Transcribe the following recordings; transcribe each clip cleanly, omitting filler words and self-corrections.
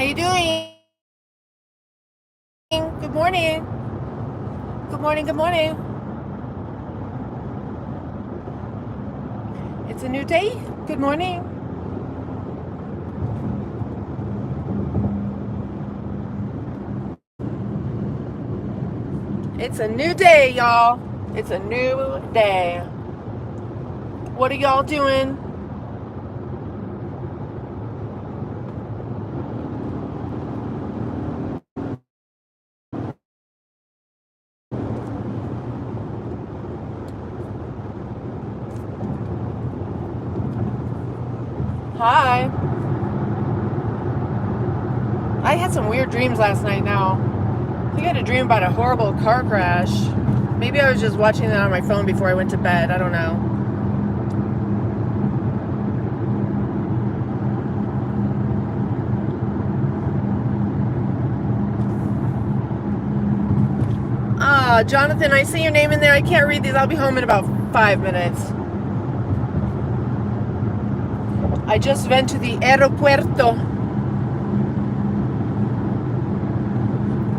How you doing? Good morning. Good morning, good morning. It's a new day. Good morning. It's a new day, y'all. It's a new day. What are y'all doing? Hi. I had some weird dreams last night now. I think I had a dream about a horrible car crash. Maybe I was just watching that on my phone before I went to bed. I don't know. Jonathan, I see your name in there. I can't read these. I'll be home in about 5 minutes. I just went to the aeropuerto.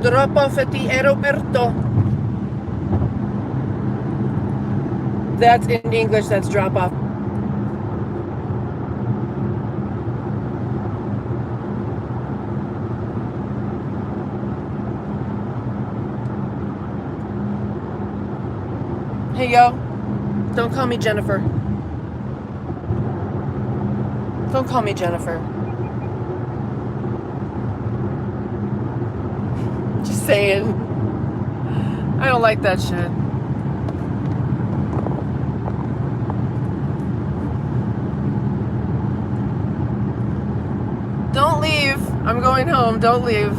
Drop off at the aeropuerto. That's in English, that's drop off. Hey, yo. Don't call me Jennifer. Don't call me Jennifer. Just saying. I don't like that shit. Don't leave. I'm going home. Don't leave.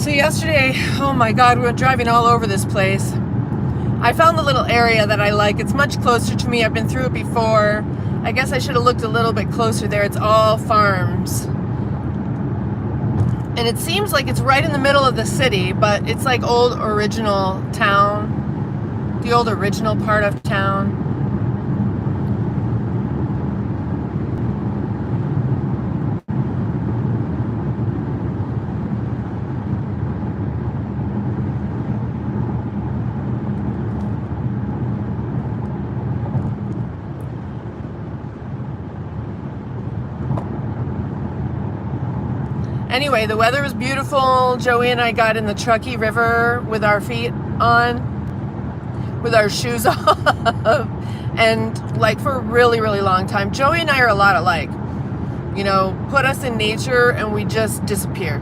So yesterday, oh my God, we were driving all over this place. I found the little area that I like. It's much closer to me. I've been through it before. I guess I should have looked a little bit closer there. It's all farms. And it seems like it's right in the middle of the city, but it's like old original town. The old original part of town. Anyway, the weather was beautiful. Joey and I got in the Truckee River with our feet on, with our shoes off, and like for a really, really long time. Joey and I are a lot alike. You know, put us in nature and we just disappear.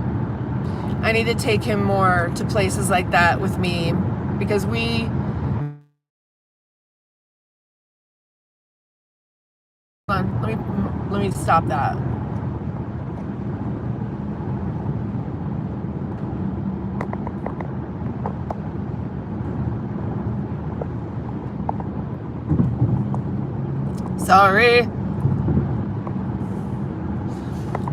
I need to take him more to places like that with me because we... Hold on, let me stop that. Sorry.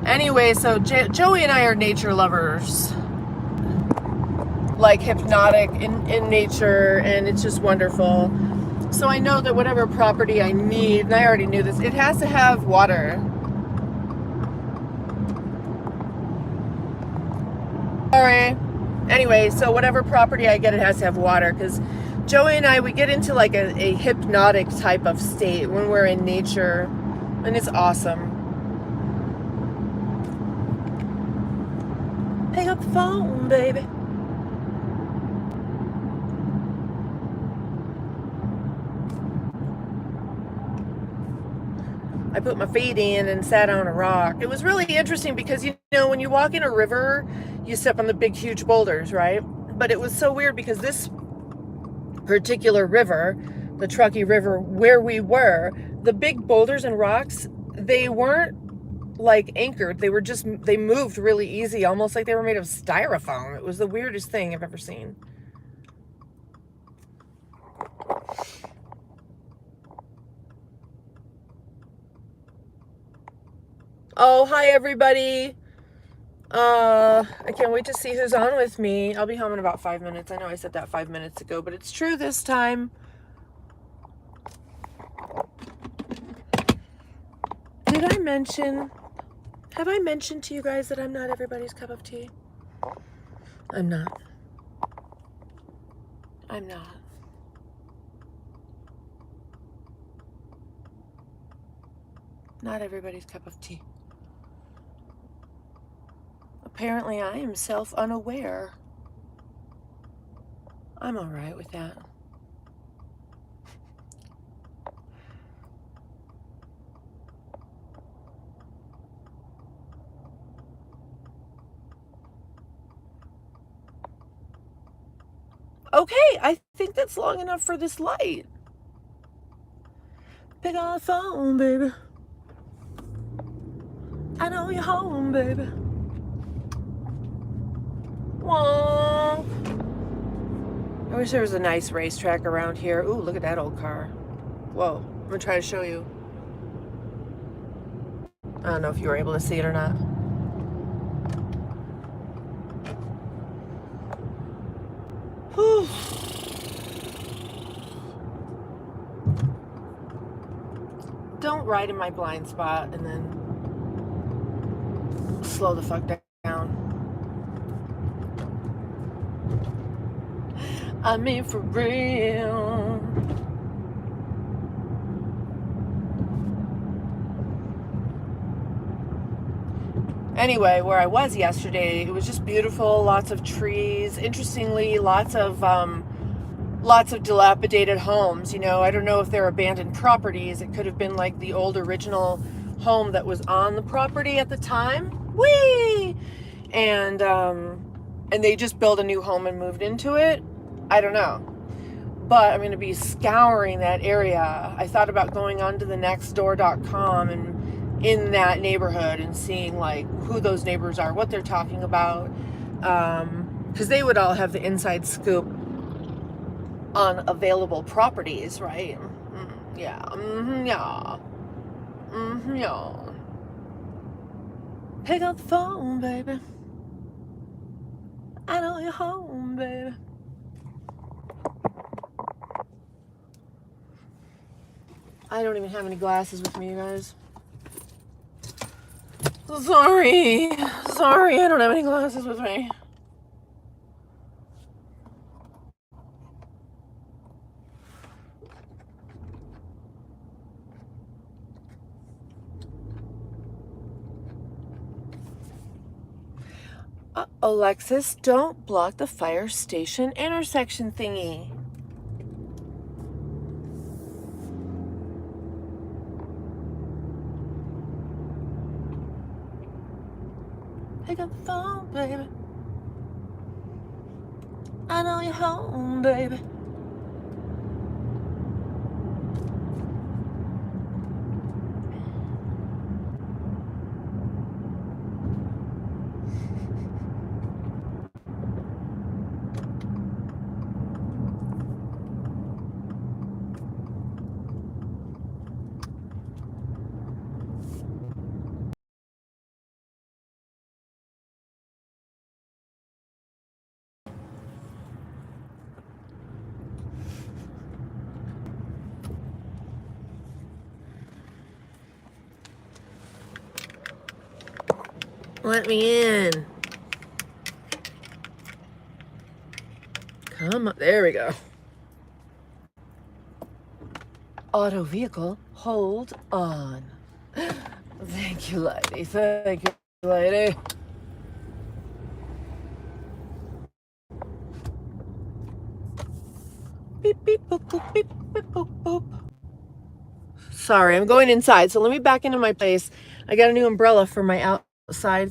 Anyway, so Joey and I are nature lovers. Like hypnotic in nature, and it's just wonderful. So I know that whatever property I need, and I already knew this, it has to have water. Sorry. Anyway, so whatever property I get, it has to have water, because Joey and I, we get into like a hypnotic type of state when we're in nature, and it's awesome. Pick up the phone, baby. I put my feet in and sat on a rock. It was really interesting because, you know, when you walk in a river, you step on the big, huge boulders, right? But it was so weird because this particular river, the Truckee River, where we were, the big boulders and rocks, they weren't like anchored. They were just, they moved really easy, almost like they were made of styrofoam. It was the weirdest thing I've ever seen. Oh, hi everybody. I can't wait to see who's on with me. I'll be home in about 5 minutes. I know I said that 5 minutes ago, but it's true this time. Did I mention, have I mentioned to you guys that I'm not everybody's cup of tea? I'm not. I'm not. Not everybody's cup of tea. Apparently, I am self-unaware. I'm all right with that. Okay, I think that's long enough for this light. Pick up the phone, baby. I know you're home, baby. Whoa. I wish there was a nice racetrack around here. Ooh, look at that old car. Whoa, I'm gonna try to show you. I don't know if you were able to see it or not. Whew. Don't ride in my blind spot and then slow the fuck down. I mean, for real. Anyway, where I was yesterday, it was just beautiful. Lots of trees. Interestingly, lots of dilapidated homes. You know, I don't know if they're abandoned properties. It could have been like the old original home that was on the property at the time. Whee! And they just built a new home and moved into it. I don't know. But I'm going to be scouring that area. I thought about going onto the nextdoor.com and in that neighborhood and seeing like who those neighbors are, what they're talking about. Because they would all have the inside scoop on available properties, right? Yeah. Yeah. Yeah. Pick up the phone, baby. I know you're home, baby. I don't even have any glasses with me, you guys. Sorry, I don't have any glasses with me. Alexis, don't block the fire station intersection thingy. Pick up the phone, baby. I know you're home, baby. Let me in. Come on. There we go. Auto vehicle, hold on. Thank you, lady. Thank you, lady. Beep, beep, boop, boop, beep, beep, boop, boop. Sorry, I'm going inside, so let me back into my place. I got a new umbrella for my outside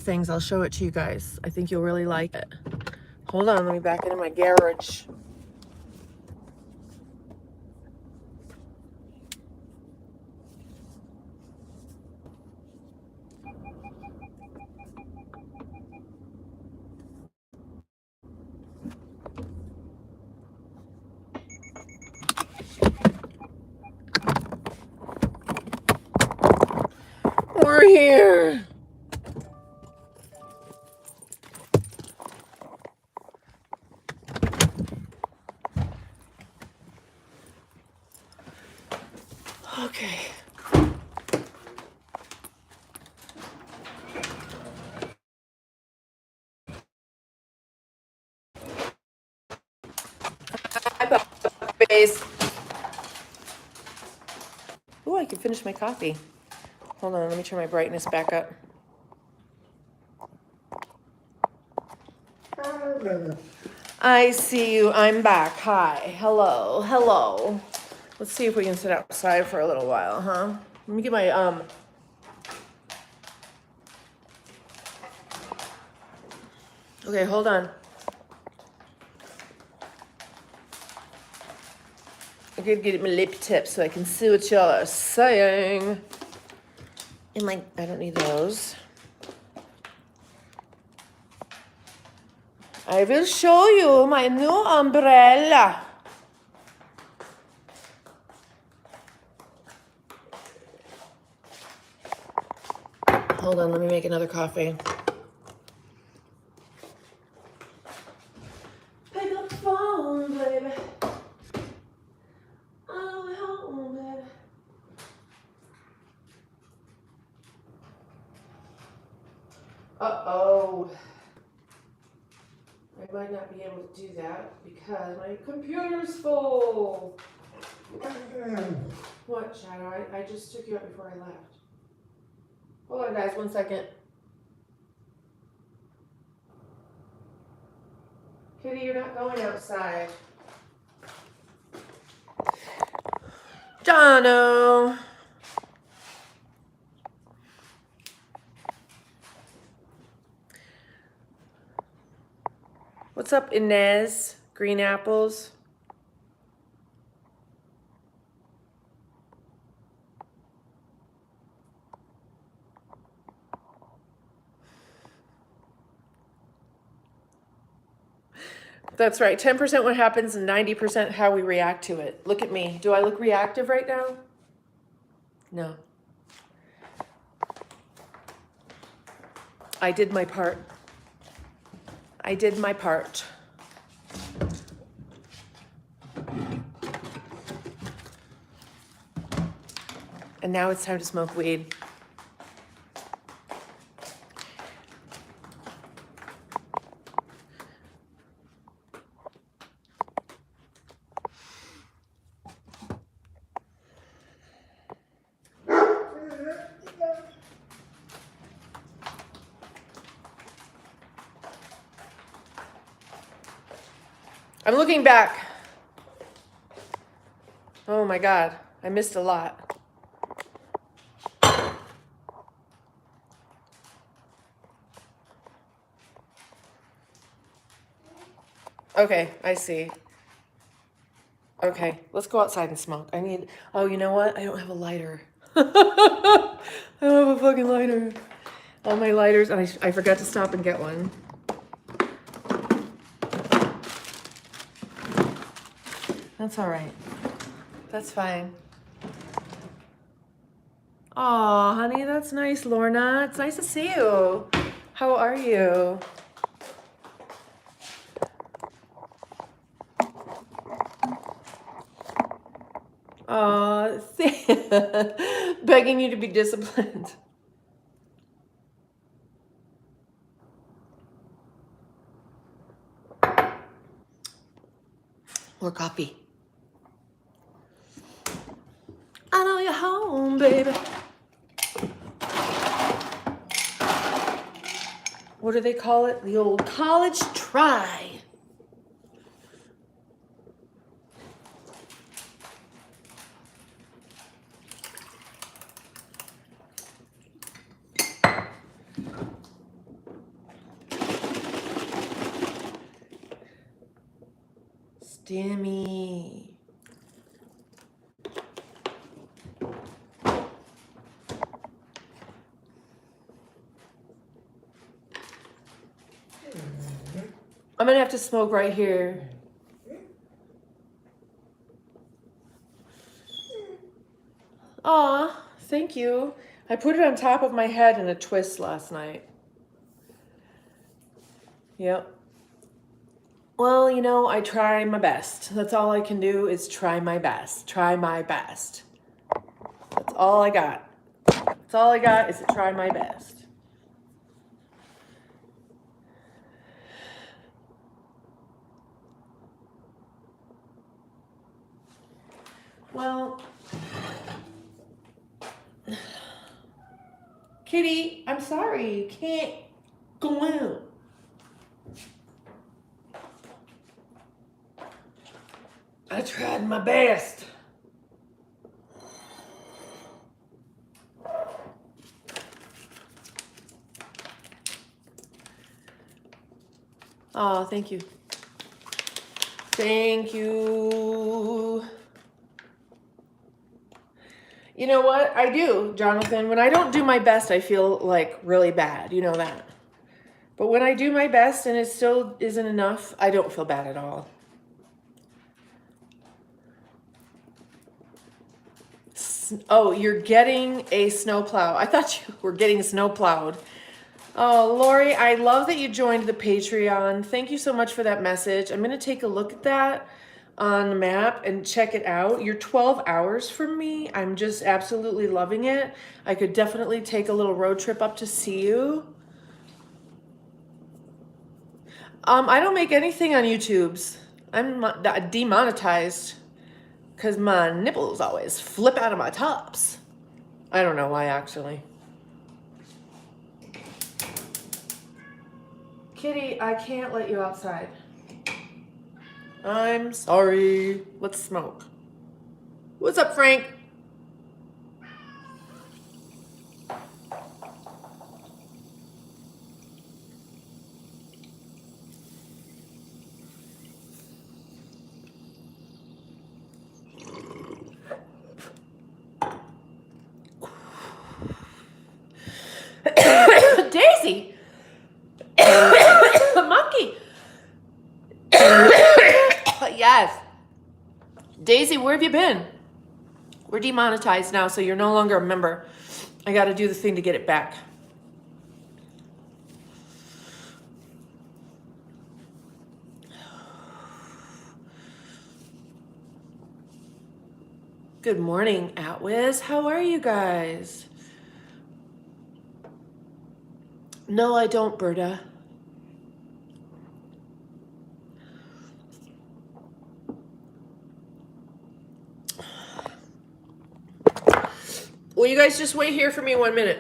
things. I'll show it to you guys. I think you'll really like it. Hold on, let me back into my garage. We're here. Okay. face. Oh, I can finish my coffee. Hold on, let me turn my brightness back up. I see you. I'm back. Hi. Hello. Hello. Let's see if we can sit outside for a little while, huh? Let me get my Okay, hold on. I could get my lip tip so I can see what y'all are saying. And I don't need those. I will show you my new umbrella. Hold on, let me make another coffee. Pick up the phone, baby. I'm home, baby. Uh-oh. I might not be able to do that because my computer's full. What, Shadow? I just took you out before I left. Hold on, guys, 1 second. Kitty, you're not going outside. Jono. What's up, Inez? Green apples. That's right. 10% what happens and 90% how we react to it. Look at me. Do I look reactive right now? No. I did my part. I did my part. And now it's time to smoke weed. I'm looking back. Oh my God, I missed a lot. Okay, I see. Okay, let's go outside and smoke. Oh, you know what? I don't have a lighter. I don't have a fucking lighter. All my lighters, and I forgot to stop and get one. That's all right. That's fine. Aw, honey, that's nice, Lorna. It's nice to see you. How are you? Aw, begging you to be disciplined. More coffee. I know you're home, baby. What do they call it? The old college try. Stimmy. I'm gonna have to smoke right here. Aw, thank you. I put it on top of my head in a twist last night. Yep. Well, you know, I try my best. That's all I can do is try my best. Try my best. That's all I got. That's all I got is to try my best. Well, Kitty, I'm sorry. You can't go out. I tried my best. Oh, thank you. Thank you. You know what? I do, Jonathan. When I don't do my best, I feel like really bad. You know that. But when I do my best and it still isn't enough, I don't feel bad at all. Oh, you're getting a snowplow. I thought you were getting snowplowed. Oh, Lori, I love that you joined the Patreon. Thank you so much for that message. I'm going to take a look at that on the map and check it out. You're 12 hours from me. I'm just absolutely loving it. I could definitely take a little road trip up to see you. I don't make anything on YouTube's. I'm demonetized because my nipples always flip out of my tops. I don't know why, actually. Kitty, I can't let you outside. I'm sorry. Let's smoke. What's up, Frank? Daisy! Monkey! Yes. Daisy, where have you been? We're demonetized now, so you're no longer a member. I got to do the thing to get it back. Good morning, Atwiz. How are you guys? No, I don't, Berta. Will you guys just wait here for me 1 minute?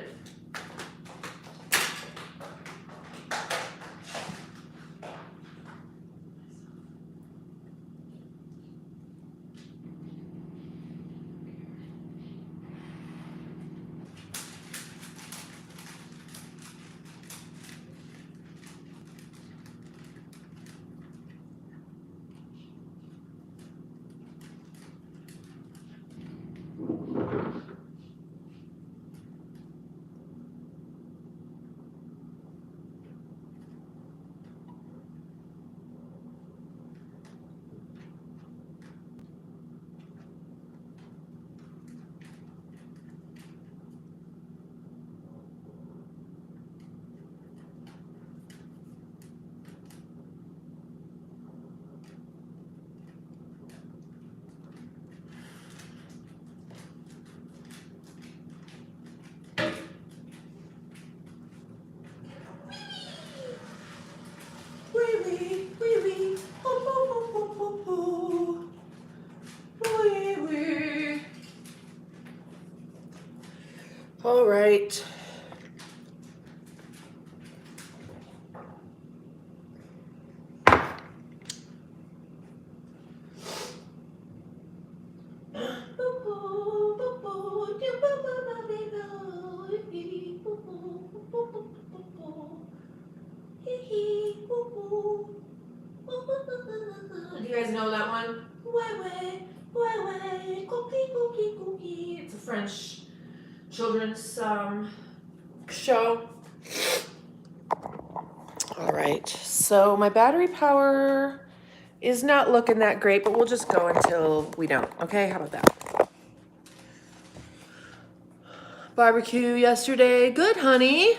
All right. Do you guys know that one? It's a French children's show. All right, so my battery power is not looking that great, but we'll just go until we don't. Okay, how about that? Barbecue yesterday. Good, honey.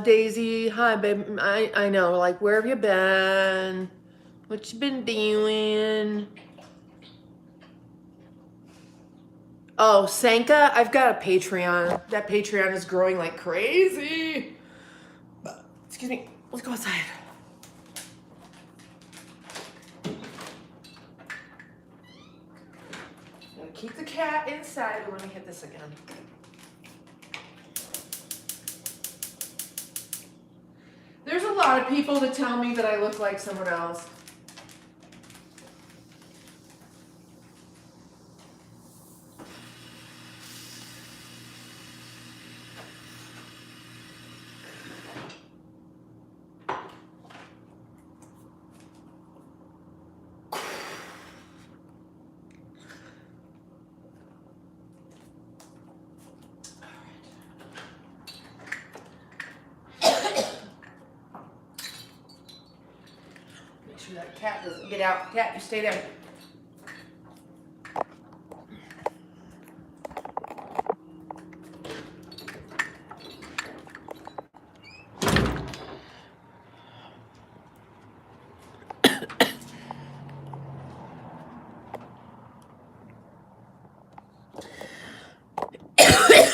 Daisy, hi, babe. I know, like, where have you been? What you been doing? Oh, Sanka, I've got a Patreon. That Patreon is growing like crazy. Excuse me, let's go outside. keep the cat inside. Oh, let me hit this again. There's a lot of people that tell me that I look like someone else. Make sure that cat doesn't get out. Cat, you stay there.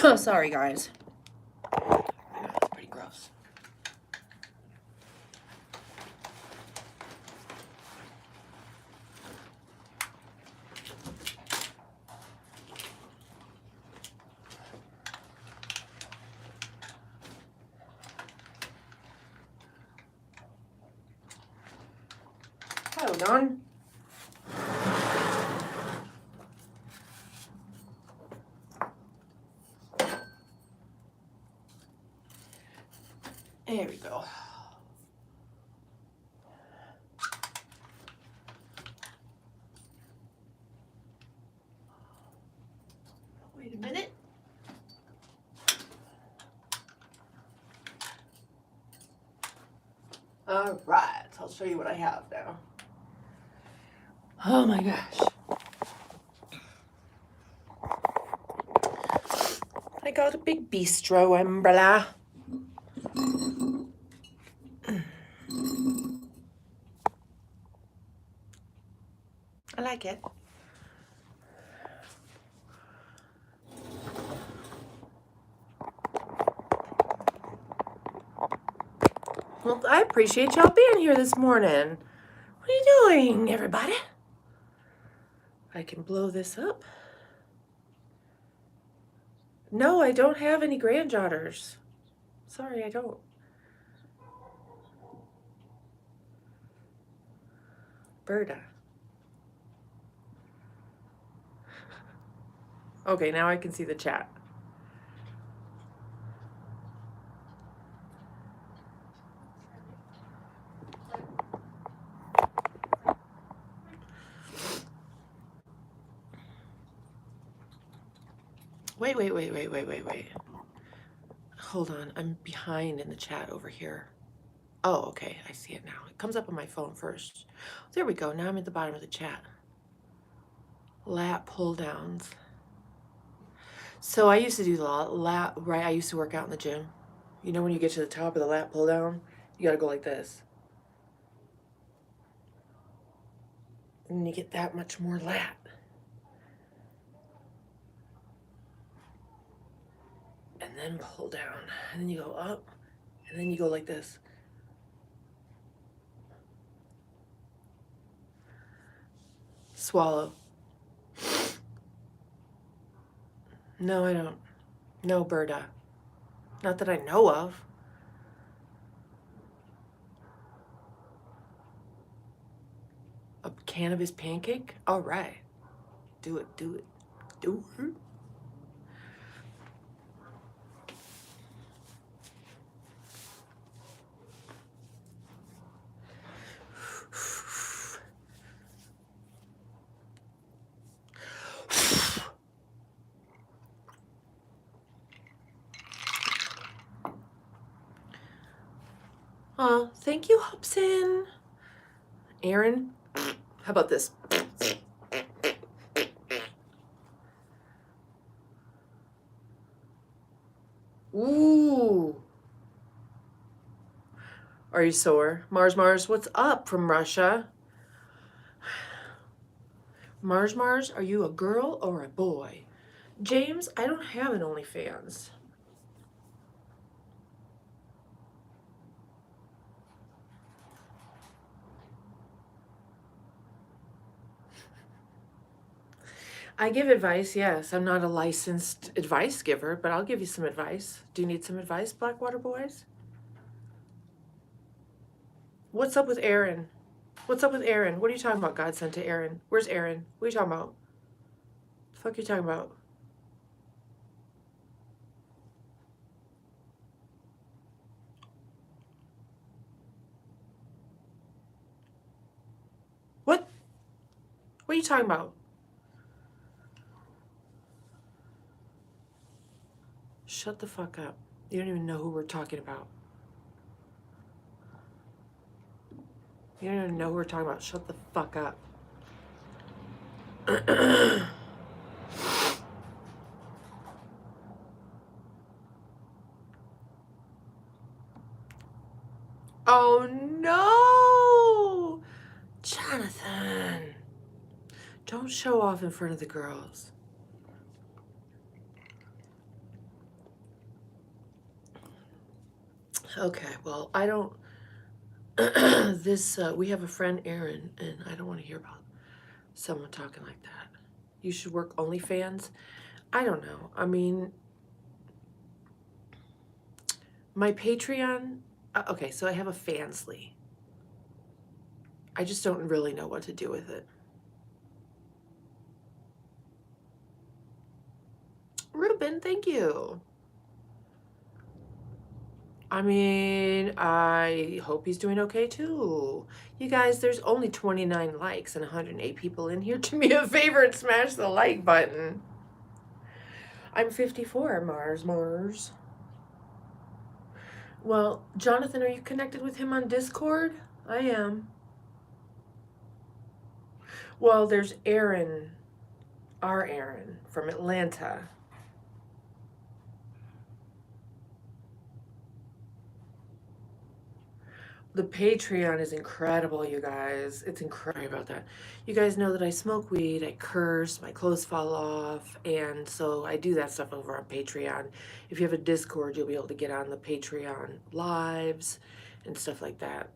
Oh, sorry, guys. It's pretty gross. Hold on. There we go. Wait a minute. All right, I'll show you what I have now. Oh my gosh. I got a big bistro umbrella. I like it. Well, I appreciate y'all being here this morning. What are you doing, everybody? I can blow this up. No, I don't have any granddaughters. Sorry, I don't. Berta. Okay, now I can see the chat. Wait. Hold on, I'm behind in the chat over here. Oh, okay, I see it now. It comes up on my phone first. There we go, now I'm at the bottom of the chat. Lat pull downs. So I used to do the lat, right? I used to work out in the gym. You know when you get to the top of the lat pull down, you gotta go like this. And you get that much more lat. And then pull down. And then you go up. And then you go like this. Swallow. No, I don't. No, Berta. Not that I know of. A cannabis pancake? All right. Do it. Do it. Oh, thank you, Hobson. Aaron, how about this? Ooh. Are you sore? Mars, what's up from Russia? Mars, are you a girl or a boy? James, I don't have an OnlyFans. I give advice, yes. I'm not a licensed advice giver, but I'll give you some advice. Do you need some advice, Blackwater boys? What's up with Aaron? What's up with Aaron? What are you talking about, God sent to Aaron? Where's Aaron? What are you talking about? The fuck are you talking about? What? What are you talking about? Shut the fuck up. You don't even know who we're talking about. You don't even know who we're talking about. Shut the fuck up. Oh no! Jonathan! Don't show off in front of the girls. Okay, well, I don't... we have a friend, Aaron, and I don't want to hear about someone talking like that. You should work OnlyFans? I don't know. I mean, my Patreon... okay, so I have a Fansly. I just don't really know what to do with it. Ruben, thank you. I mean, I hope he's doing okay too. You guys, there's only 29 likes and 108 people in here. Do me a favor and smash the like button. I'm 54, Mars. Well, Jonathan, are you connected with him on Discord? I am. Well, there's Aaron, our Aaron from Atlanta. The Patreon is incredible, you guys. It's incredible about that. You guys know that I smoke weed, I curse, my clothes fall off, and so I do that stuff over on Patreon. If you have a Discord, you'll be able to get on the Patreon lives and stuff like that.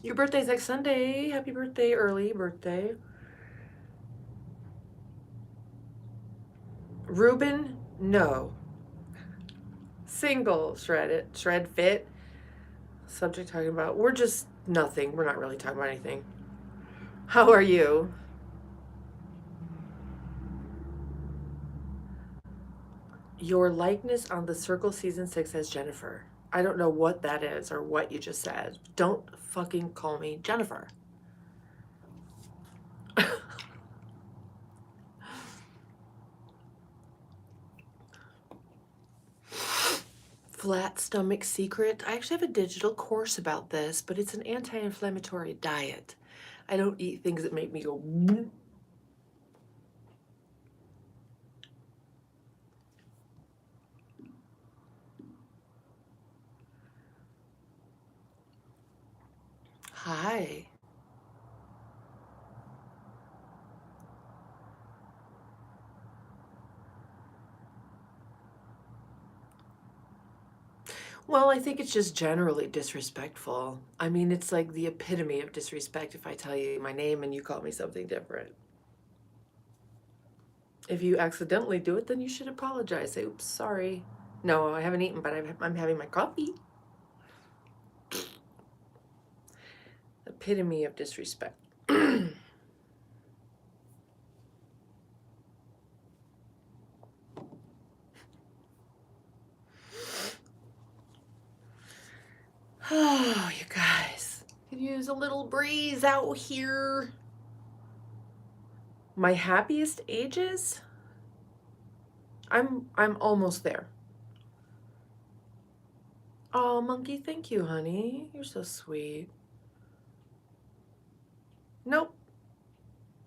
Your birthday's next Sunday. Happy birthday, early birthday. Ruben, no. Single, shred fit. Subject talking about, we're just nothing. We're not really talking about anything. How are you? Your likeness on the Circle Season 6 as Jennifer. I don't know what that is or what you just said. Don't fucking call me Jennifer. Flat stomach secret. I actually have a digital course about this, but it's an anti-inflammatory diet. I don't eat things that make me go... Hi. Well, I think it's just generally disrespectful. I mean, it's like the epitome of disrespect if I tell you my name and you call me something different. If you accidentally do it, then you should apologize. Say, oops, sorry. No, I haven't eaten, but I'm having my coffee. Epitome of disrespect. Oh, you guys. Could use a little breeze out here. My happiest ages? I'm almost there. Oh, Monkey, thank you, honey. You're so sweet. Nope.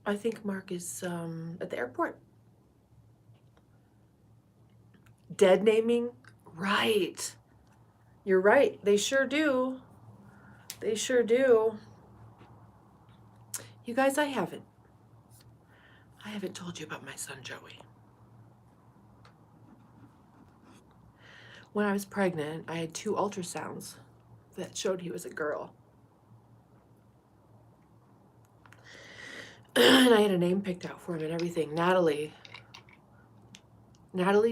I think Mark is at the airport. Dead naming? Right. You're right. They sure do. They sure do. You guys, I haven't told you about my son, Joey. When I was pregnant, I had 2 ultrasounds that showed he was a girl. And I had a name picked out for him and everything. Natalie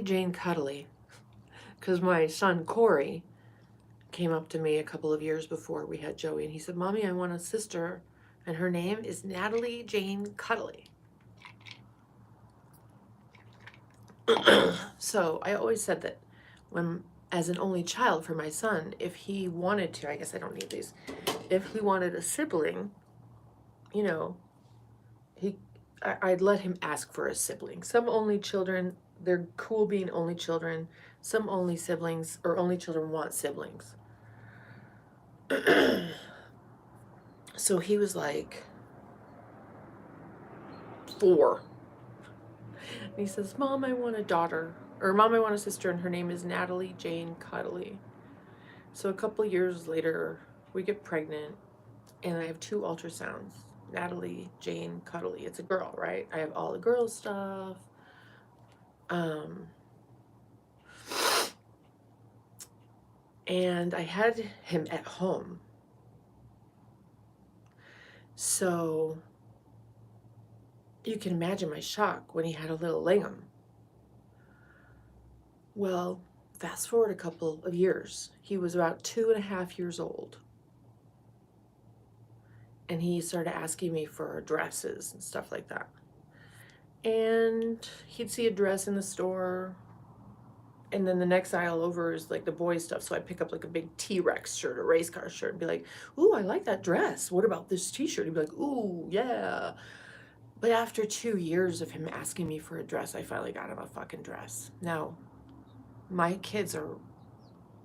Jane Cuddly. Because my son, Corey, came up to me a couple of years before we had Joey, and he said, Mommy, I want a sister, and her name is Natalie Jane Cuddly. So I always said that when, as an only child for my son, if he wanted to, I guess I don't need these, if he wanted a sibling, you know, I'd let him ask for a sibling. Some only children, they're cool being only children. Some only siblings or only children want siblings. So he was like 4. And he says, Mom, I want a daughter. Or Mom, I want a sister, and her name is Natalie Jane Cuddly. So a couple of years later, we get pregnant, and I have 2 ultrasounds. Natalie Jane Cuddly. It's a girl, right? I have all the girl stuff. And I had him at home. So you can imagine my shock when he had a little Lingham. Well, fast forward a couple of years. He was about 2.5 years old. And he started asking me for dresses and stuff like that. And he'd see a dress in the store, and then the next aisle over is like the boys stuff. So I pick up like a big T-Rex shirt, a race car shirt, and be like, ooh, I like that dress. What about this t-shirt? He'd be like, ooh, yeah. But after 2 years of him asking me for a dress, I finally got him a fucking dress. Now, my kids are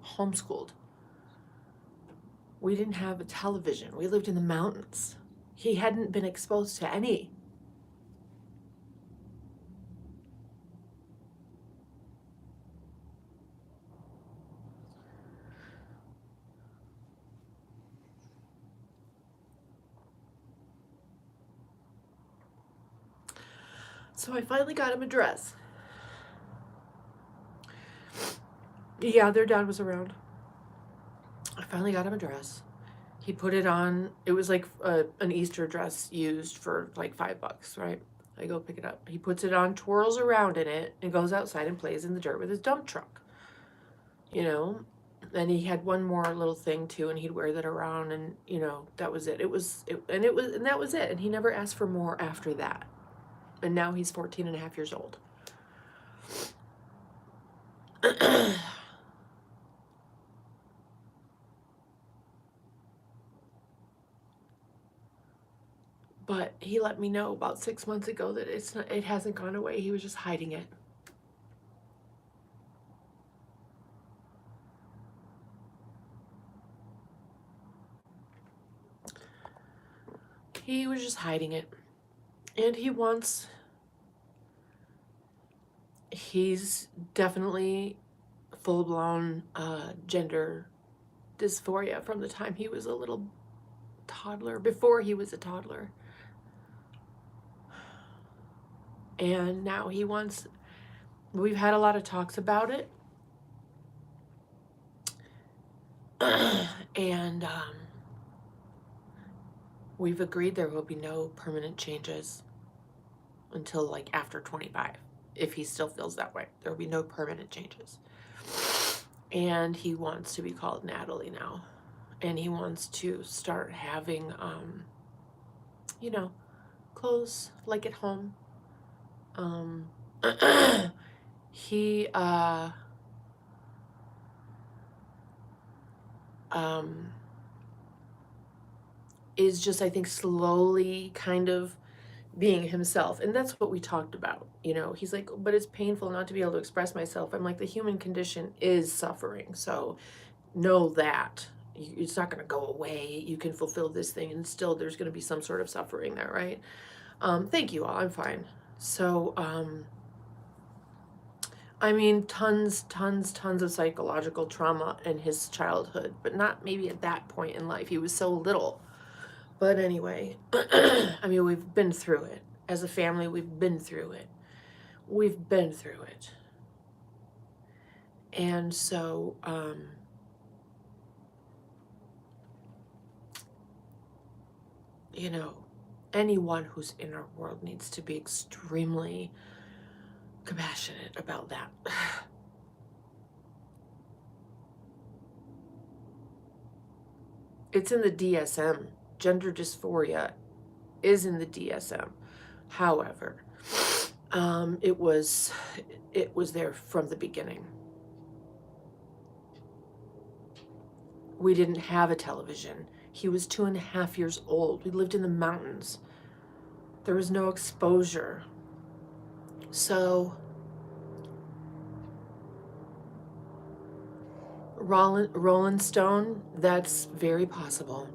homeschooled. We didn't have a television. We lived in the mountains. He hadn't been exposed to any. So I finally got him a dress. Yeah, their dad was around. I finally got him a dress. He put it on. It was like an Easter dress used for like $5, right? I go pick it up. He puts it on, twirls around in it, and goes outside and plays in the dirt with his dump truck. You know? And he had one more little thing too, and he'd wear that around, and you know, that was it. And that was it. And he never asked for more after that. And now he's 14.5 years old. But he let me know about 6 months ago that it hasn't gone away. He was just hiding it. He was just hiding it. And he's definitely full-blown gender dysphoria from the time he was a little toddler, before he was a toddler. And now we've had a lot of talks about it. And we've agreed there will be no permanent changes until like after 25. If he still feels that way, there will be no permanent changes. And he wants to be called Natalie now. And he wants to start having, you know, clothes like at home. He, is just, I think, slowly kind of being himself. And that's what we talked about. You know, he's like, but it's painful not to be able to express myself. I'm like, the human condition is suffering. So know that. It's not going to go away. You can fulfill this thing, and still there's going to be some sort of suffering there, right? Thank you all. I'm fine. So, I mean, tons of psychological trauma in his childhood, but not maybe at that point in life. He was so little. But anyway, I mean, we've been through it. As a family, we've been through it. We've been through it. And so, you know, anyone who's in our world needs to be extremely compassionate about that. It's in the DSM. Gender dysphoria is in the DSM. However, it was there from the beginning. We didn't have a television. He was 2.5 years old. We lived in the mountains. There was no exposure. So Rolling Stone, that's very possible.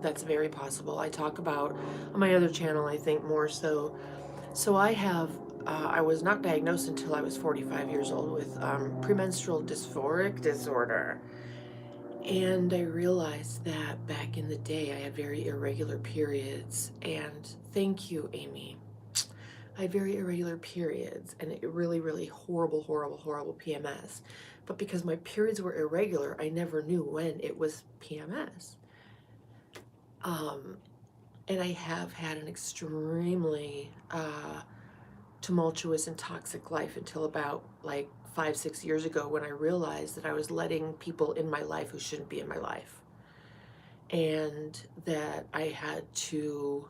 That's very possible. I talk about on my other channel, I think more so. So I was not diagnosed until I was 45 years old with premenstrual dysphoric disorder. And I realized that back in the day, I had very irregular periods. And thank you, Amy. I had very irregular periods and a really, really horrible, horrible, horrible PMS. But because my periods were irregular, I never knew when it was PMS. And I have had an extremely tumultuous and toxic life until about like 5-6 years ago, when I realized that I was letting people in my life who shouldn't be in my life, and that I had to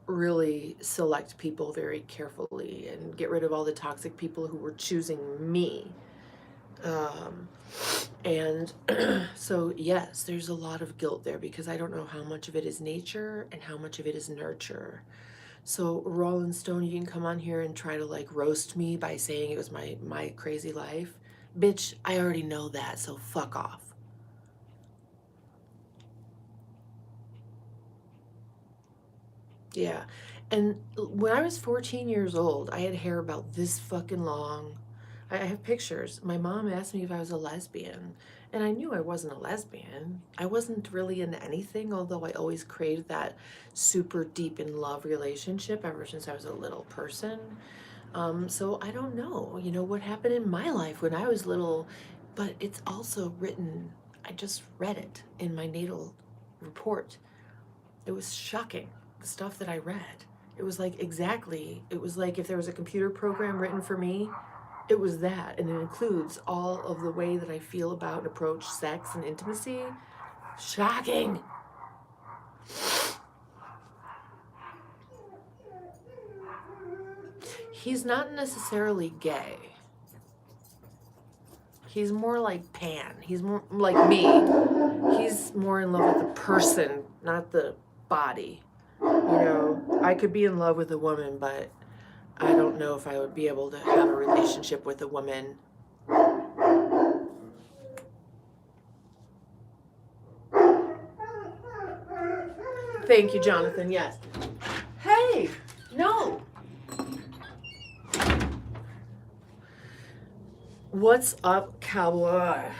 really select people very carefully and get rid of all the toxic people who were choosing me. And so yes, there's a lot of guilt there, because I don't know how much of it is nature and how much of it is nurture. So Rolling Stone, you can come on here and try to like roast me by saying it was my crazy life. Bitch, I already know that, so fuck off. Yeah. And when I was 14 years old, I had hair about this fucking long. I have pictures. My mom asked me if I was a lesbian, and I knew I wasn't a lesbian. I wasn't really into anything, although I always craved that super deep in love relationship ever since I was a little person. So I don't know, what happened in my life when I was little, but it's also written, I just read it in my natal report. It was shocking, the stuff that I read. It was like if there was a computer program written for me, it was that. And it includes all of the way that I feel about and approach sex and intimacy. Shocking. He's not necessarily gay. He's more like Pan. He's more like me. He's more in love with the person, not the body. I could be in love with a woman, but I don't know if I would be able to have a relationship with a woman. Thank you, Jonathan. Yes. Hey, no. What's up, cowboy?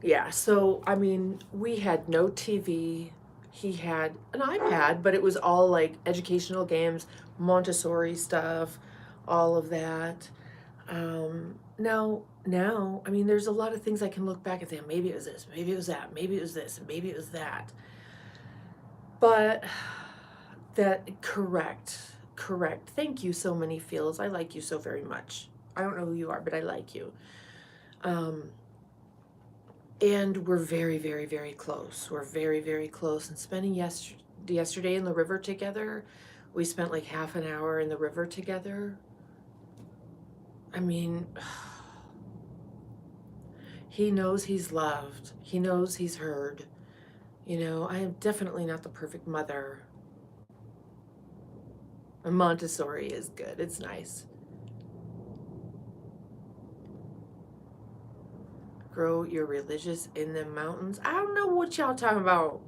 Yeah, so, I mean, we had no TV. He had an iPad, but it was all like educational games, Montessori stuff, all of that. Now, I mean, there's a lot of things I can look back and say, maybe it was this, maybe it was that, maybe it was this, and maybe it was that. But correct. Thank you so many feels. I like you so very much. I don't know who you are, but I like you. And we're very, very, very close. We're very, very close. And spending yesterday in the river together, we spent like half an hour in the river together. I mean, he knows he's loved. He knows he's heard. I am definitely not the perfect mother. And Montessori is good. It's nice. Grow your religious in the mountains. I don't know what y'all talking about.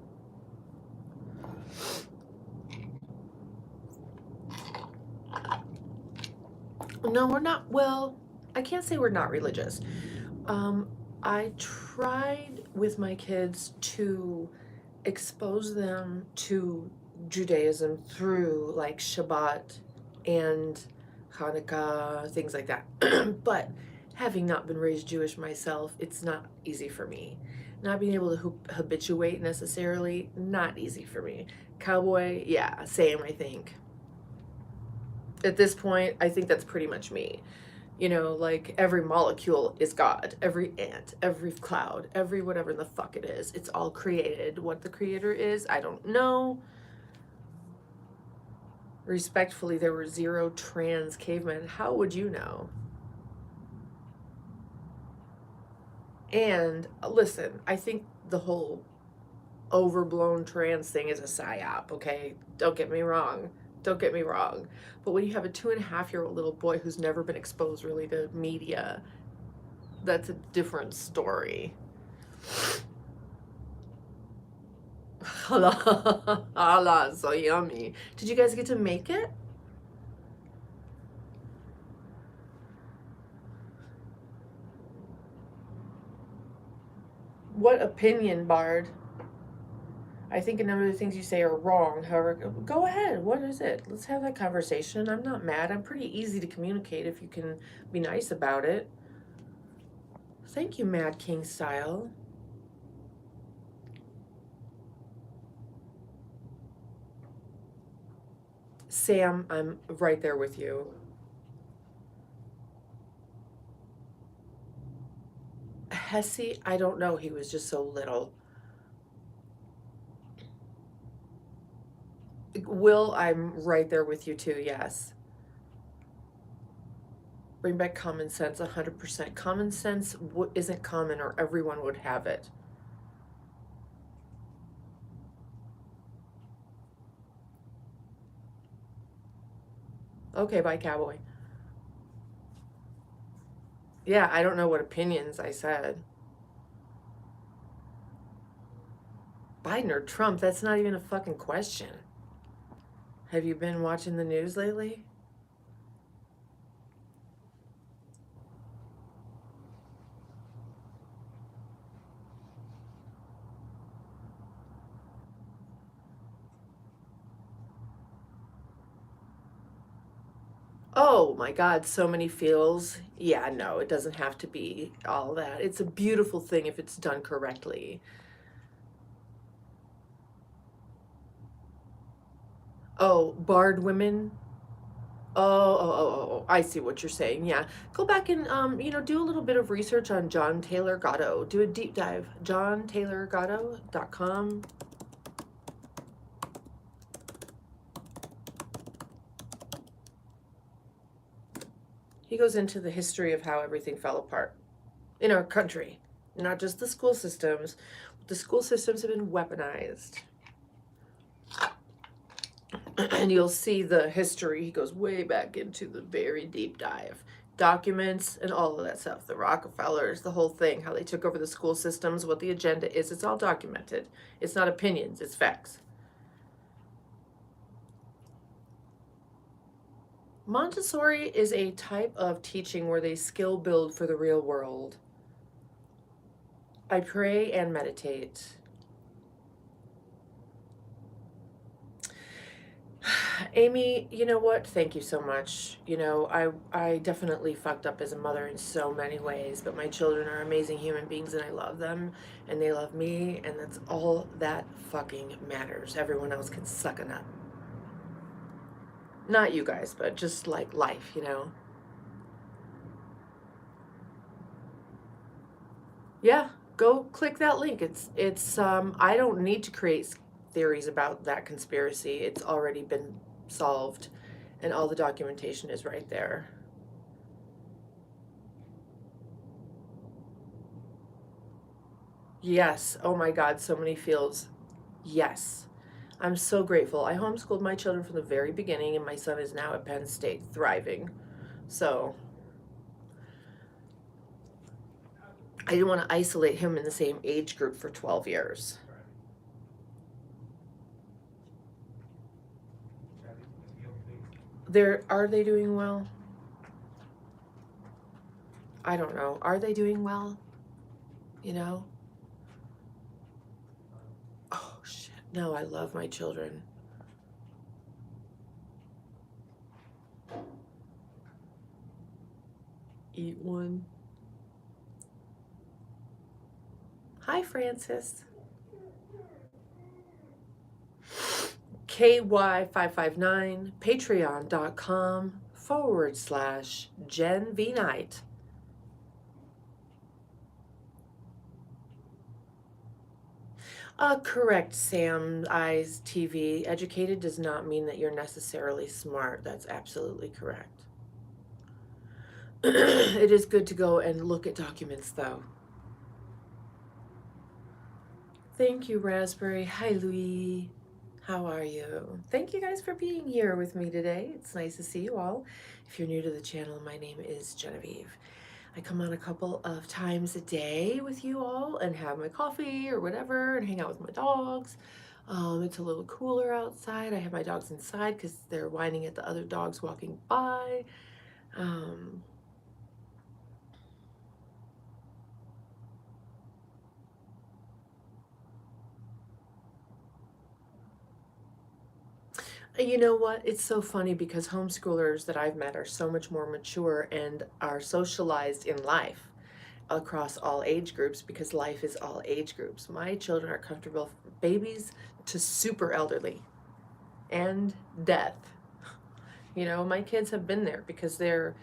No, we're not. Well, I can't say we're not religious. I tried with my kids to expose them to Judaism through like Shabbat and Hanukkah, things like that. But having not been raised Jewish myself, it's not easy for me. Not being able to habituate necessarily, not easy for me. Cowboy, yeah, same, I think. At this point, I think that's pretty much me. You know, like every molecule is God, every ant, every cloud, every whatever the fuck it is. It's all created. What the creator is, I don't know. Respectfully, there were 0 trans cavemen. How would you know? And listen, I think the whole overblown trans thing is a psyop, okay? Don't get me wrong. Don't get me wrong. But when you have a 2.5-year-old little boy who's never been exposed really to media, that's a different story. Allah, so yummy. Did you guys get to make it? What opinion, Bard? I think a number of the things you say are wrong. However, go ahead. What is it? Let's have that conversation. I'm not mad. I'm pretty easy to communicate if you can be nice about it. Thank you, Mad King Style. Sam, I'm right there with you. Hesse, I don't know. He was just so little. Will, I'm right there with you too, yes. Bring back common sense, 100%. Common sense isn't common, or everyone would have it. Okay, bye, cowboy. Yeah, I don't know what opinions I said. Biden or Trump, that's not even a fucking question. Have you been watching the news lately? Oh my God, so many feels. Yeah, no, it doesn't have to be all that. It's a beautiful thing if it's done correctly. Oh, barred women. Oh, I see what you're saying. Yeah. Go back and, do a little bit of research on John Taylor Gatto. Do a deep dive. JohnTaylorGatto.com. He goes into the history of how everything fell apart in our country, not just the school systems. The school systems have been weaponized. And you'll see the history. He goes way back into the very deep dive. Documents and all of that stuff. The Rockefellers, the whole thing, how they took over the school systems, what the agenda is. It's all documented. It's not opinions, it's facts. Montessori is a type of teaching where they skill build for the real world. I pray and meditate. Amy, you know what? Thank you so much. I definitely fucked up as a mother in so many ways, but my children are amazing human beings and I love them and they love me, and that's all that fucking matters. Everyone else can suck a nut. Not you guys, but just like life, Yeah, go click that link. It's I don't need to create theories about that conspiracy. It's already been solved and all the documentation is right there. Yes. Oh my God, so many feels. Yes. I'm so grateful. I homeschooled my children from the very beginning, and my son is now at Penn State, thriving. So I didn't want to isolate him in the same age group for 12 years. Are they doing well? I don't know. Are they doing well? Oh shit. No, I love my children. eat one. Hi, Francis. KY559, patreon.com/Jen V Knight. Correct, Sam Eyes TV. Educated does not mean that you're necessarily smart. That's absolutely correct. It is good to go and look at documents, though. Thank you, Raspberry. Hi, Louis. How are you? Thank you guys for being here with me today. It's nice to see you all. If you're new to the channel, my name is Genevieve. I come on a couple of times a day with you all and have my coffee or whatever and hang out with my dogs. It's a little cooler outside. I have my dogs inside because they're whining at the other dogs walking by. You know what? It's so funny because homeschoolers that I've met are so much more mature and are socialized in life across all age groups because life is all age groups. My children are comfortable from babies to super elderly and death. You know, my kids have been there because they're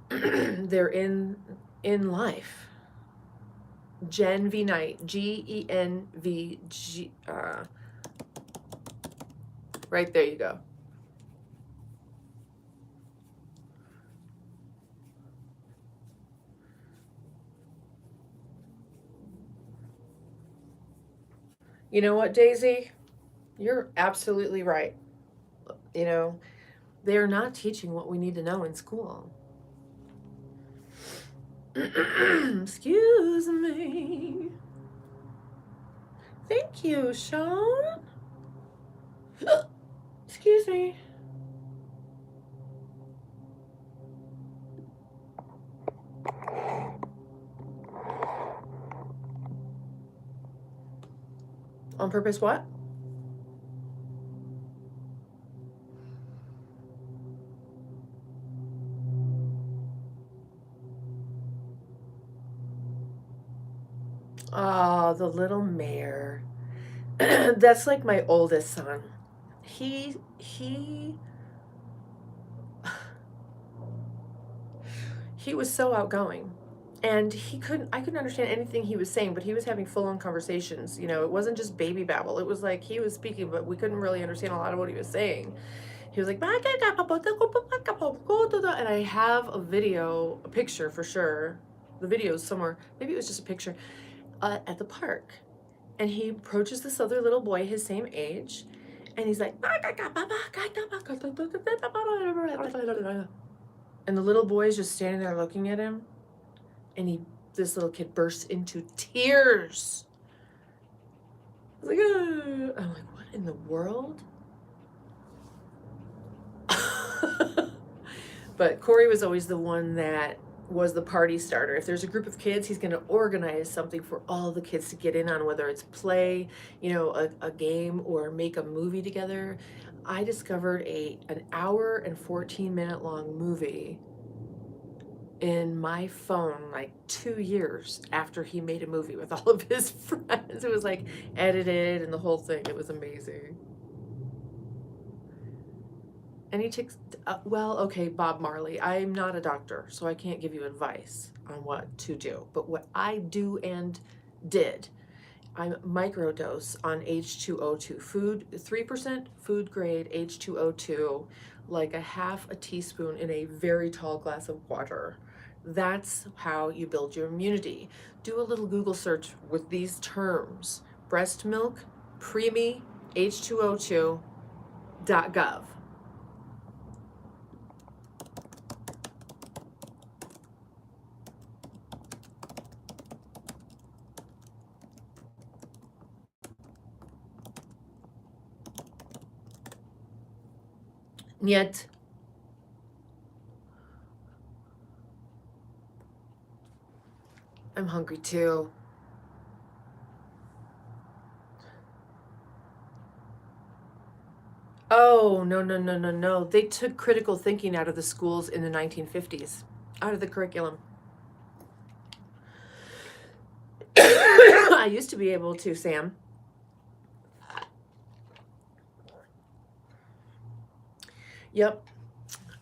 they're in life. Gen V Knight, GENVG. Right there you go. You know what, Daisy? You're absolutely right. You know, they're not teaching what we need to know in school. Excuse me. Thank you, Sean. Excuse me. On purpose, what? Oh, the little mayor. That's like my oldest son. He was so outgoing. And I couldn't understand anything he was saying, but he was having full on conversations. You know, it wasn't just baby babble. It was like he was speaking, but we couldn't really understand a lot of what he was saying. He was like, and I have a video, a picture for sure. The video is somewhere. Maybe it was just a picture at the park. And he approaches this other little boy his same age, and he's like, and the little boy is just standing there looking at him, and this little kid bursts into tears. I was like, I'm like, what in the world? But Corey was always the one that was the party starter. If there's a group of kids, he's going to organize something for all the kids to get in on, whether it's play, you know, a game or make a movie together. I discovered an hour and 14-minute long movie in my phone like 2 years after he made a movie with all of his friends. It was like edited and the whole thing. It was amazing. And he takes, well, okay, Bob Marley, I'm not a doctor, so I can't give you advice on what to do. But what I do and did, I microdose on H2O2 food, 3% food grade H2O2, like a half a teaspoon in a very tall glass of water. That's how you build your immunity. Do a little Google search with these terms: breast milk, preemie, H2O2.gov. Yet, I'm hungry too. Oh, no, no, no, no, no. They took critical thinking out of the schools in the 1950s, out of the curriculum. I used to be able to, Sam. Yep,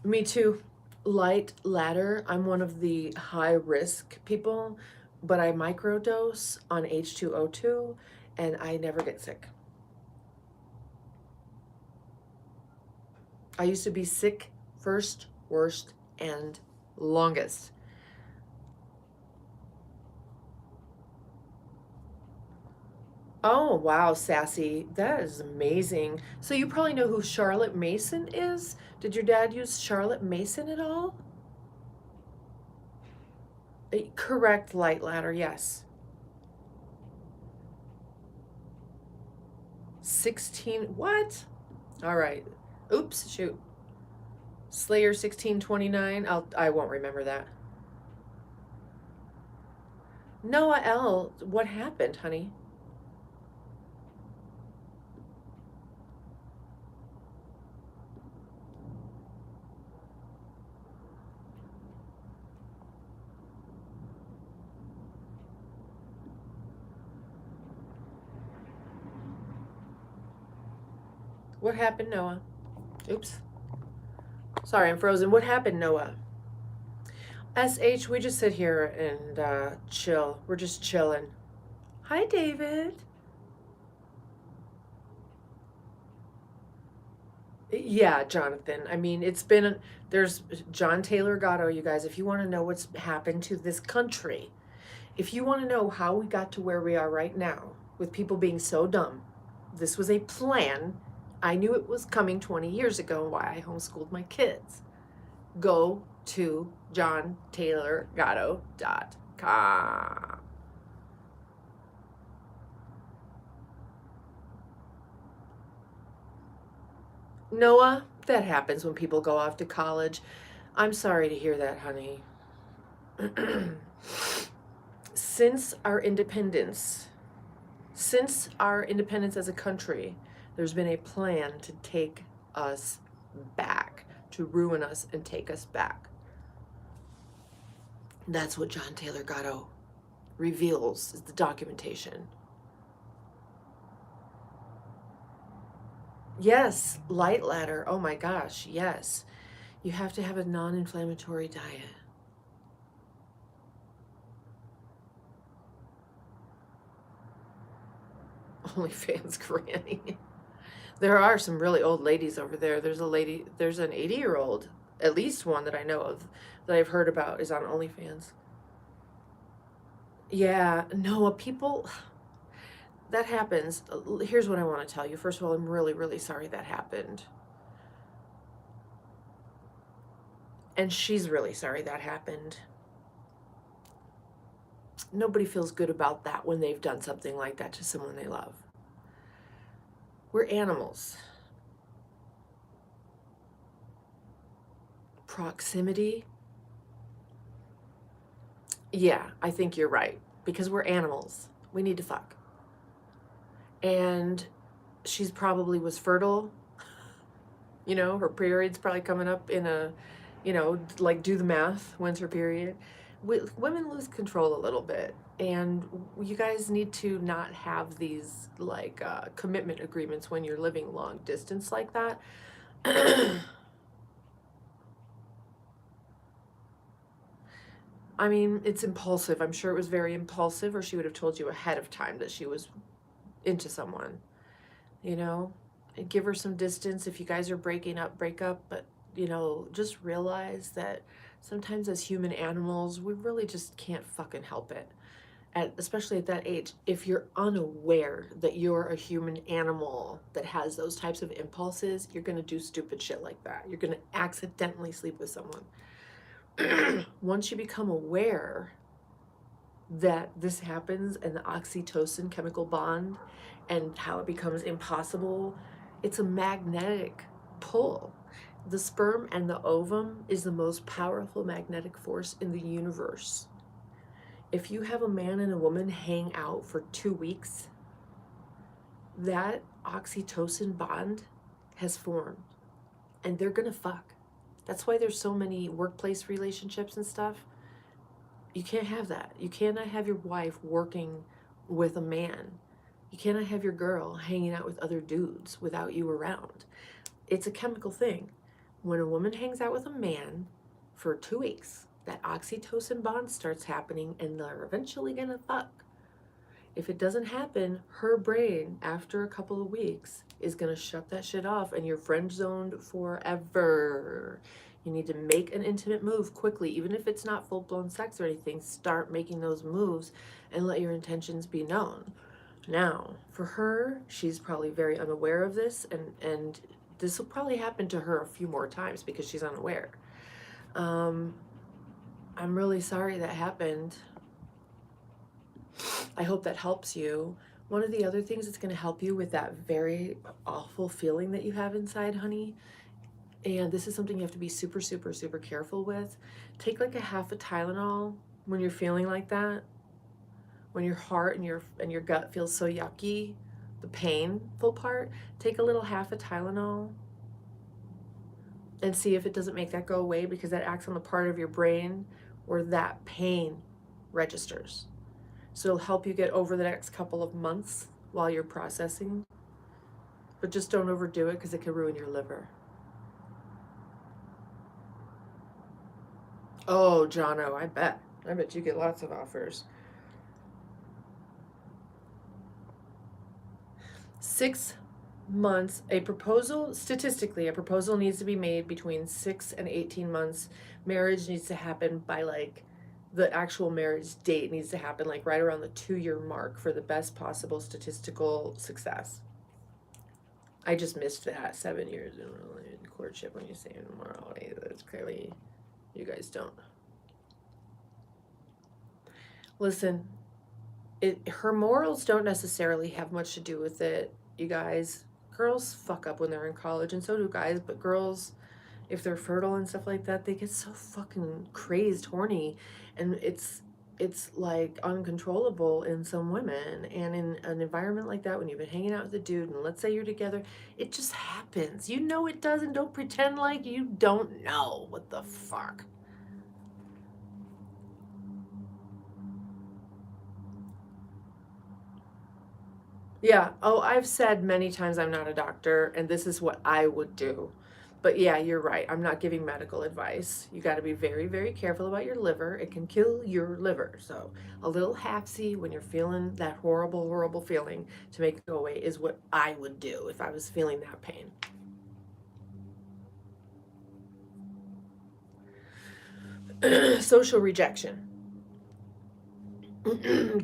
me too. Light ladder. I'm one of the high risk people, but I microdose on H2O2 and I never get sick. I used to be sick first, worst, and longest. Oh, wow, Sassy. That is amazing. So you probably know who Charlotte Mason is? Did your dad use Charlotte Mason at all? Correct, light ladder, yes. 16, what? All right. Oops, shoot. Slayer 1629. I won't remember that. Noah L. What happened, honey? What happened, Noah? Oops. Sorry, I'm frozen. What happened, Noah? SH, we just sit here and chill. We're just chilling. Hi, David. Yeah, Jonathan. I mean, there's John Taylor Gatto, you guys. If you want to know what's happened to this country, if you want to know how we got to where we are right now with people being so dumb, this was a plan. I knew it was coming 20 years ago, why I homeschooled my kids. Go to johntaylorgatto.com. Noah, that happens when people go off to college. I'm sorry to hear that, honey. Since our independence as a country, there's been a plan to take us back, to ruin us and take us back. That's what John Taylor Gatto reveals, is the documentation. Yes, light ladder. Oh my gosh, yes. You have to have a non-inflammatory diet. OnlyFans granny. There are some really old ladies over there. There's an 80-year-old, at least one that I know of, that I've heard about is on OnlyFans. Yeah, no, people, that happens. Here's what I want to tell you. First of all, I'm really, really sorry that happened. And she's really sorry that happened. Nobody feels good about that when they've done something like that to someone they love. We're animals. Proximity. Yeah, I think you're right. Because we're animals. We need to fuck. And she's probably was fertile. You know, her period's probably coming up in a, like do the math. When's her period? Women lose control a little bit. And you guys need to not have these like commitment agreements when you're living long distance like that. I mean, it's impulsive. I'm sure it was very impulsive, or she would have told you ahead of time that she was into someone, and give her some distance. If you guys are breaking up, break up, but just realize that sometimes as human animals, we really just can't fucking help it. Especially at that age, if you're unaware that you're a human animal that has those types of impulses, you're going to do stupid shit like that. You're going to accidentally sleep with someone. Once you become aware that this happens and the oxytocin chemical bond and how it becomes impossible, it's a magnetic pull. The sperm and the ovum is the most powerful magnetic force in the universe. If you have a man and a woman hang out for 2 weeks, that oxytocin bond has formed and they're gonna fuck. That's why there's so many workplace relationships and stuff. You can't have that. You cannot have your wife working with a man. You cannot have your girl hanging out with other dudes without you around. It's a chemical thing. When a woman hangs out with a man for 2 weeks, that oxytocin bond starts happening and they're eventually gonna fuck. If it doesn't happen, her brain, after a couple of weeks, is gonna shut that shit off and you're friend zoned forever. You need to make an intimate move quickly, even if it's not full-blown sex or anything. Start making those moves and let your intentions be known. Now, for her, she's probably very unaware of this, and this will probably happen to her a few more times because she's unaware. I'm really sorry that happened. I hope that helps you. One of the other things that's going to help you with that very awful feeling that you have inside, honey, and this is something you have to be super, super, super careful with. Take like a half a Tylenol when you're feeling like that. When your heart and your gut feels so yucky, the painful part, take a little half a Tylenol and see if it doesn't make that go away, because that acts on the part of your brain where that pain registers. So it'll help you get over the next couple of months while you're processing. But just don't overdo it because it can ruin your liver. Oh, Jono, I bet. I bet you get lots of offers. 6 months, statistically, a proposal needs to be made between 6 and 18 months. Marriage needs to happen by like, the actual marriage date needs to happen like right around the 2-year mark for the best possible statistical success. I just missed that 7 years in courtship when you say morality. That's clearly, you guys don't. Listen, her morals don't necessarily have much to do with it, you guys. Girls fuck up when they're in college, and so do guys, but girls, if they're fertile and stuff like that, they get so fucking crazed horny, and it's like uncontrollable in some women. And in an environment like that, when you've been hanging out with a dude and let's say you're together, it just happens. You know it does, and don't pretend like you don't know. What the fuck? Yeah. Oh, I've said many times I'm not a doctor and this is what I would do. But yeah, you're right. I'm not giving medical advice. You got to be very, very careful about your liver. It can kill your liver. So a little hapsy when you're feeling that horrible, horrible feeling to make it go away is what I would do if I was feeling that pain. Social rejection.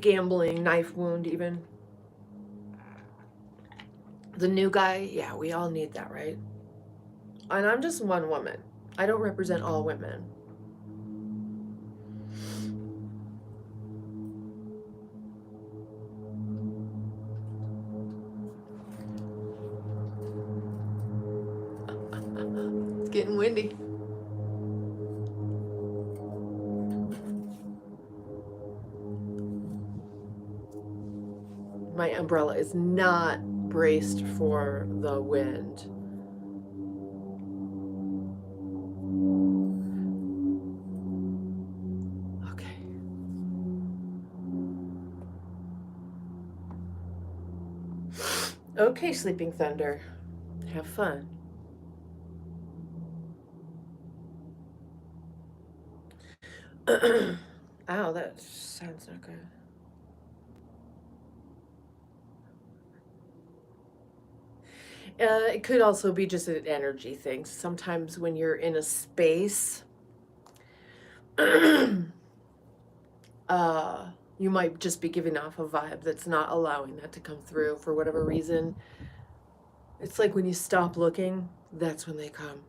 Gambling, knife wound even. The new guy, yeah, we all need that, right? And I'm just one woman. I don't represent all women. It's getting windy. My umbrella is not braced for the wind. Okay. Okay, Sleeping Thunder. Have fun. Ow, that sounds not good. It could also be just an energy thing. Sometimes when you're in a space, you might just be giving off a vibe that's not allowing that to come through for whatever reason. It's like when you stop looking, that's when they come.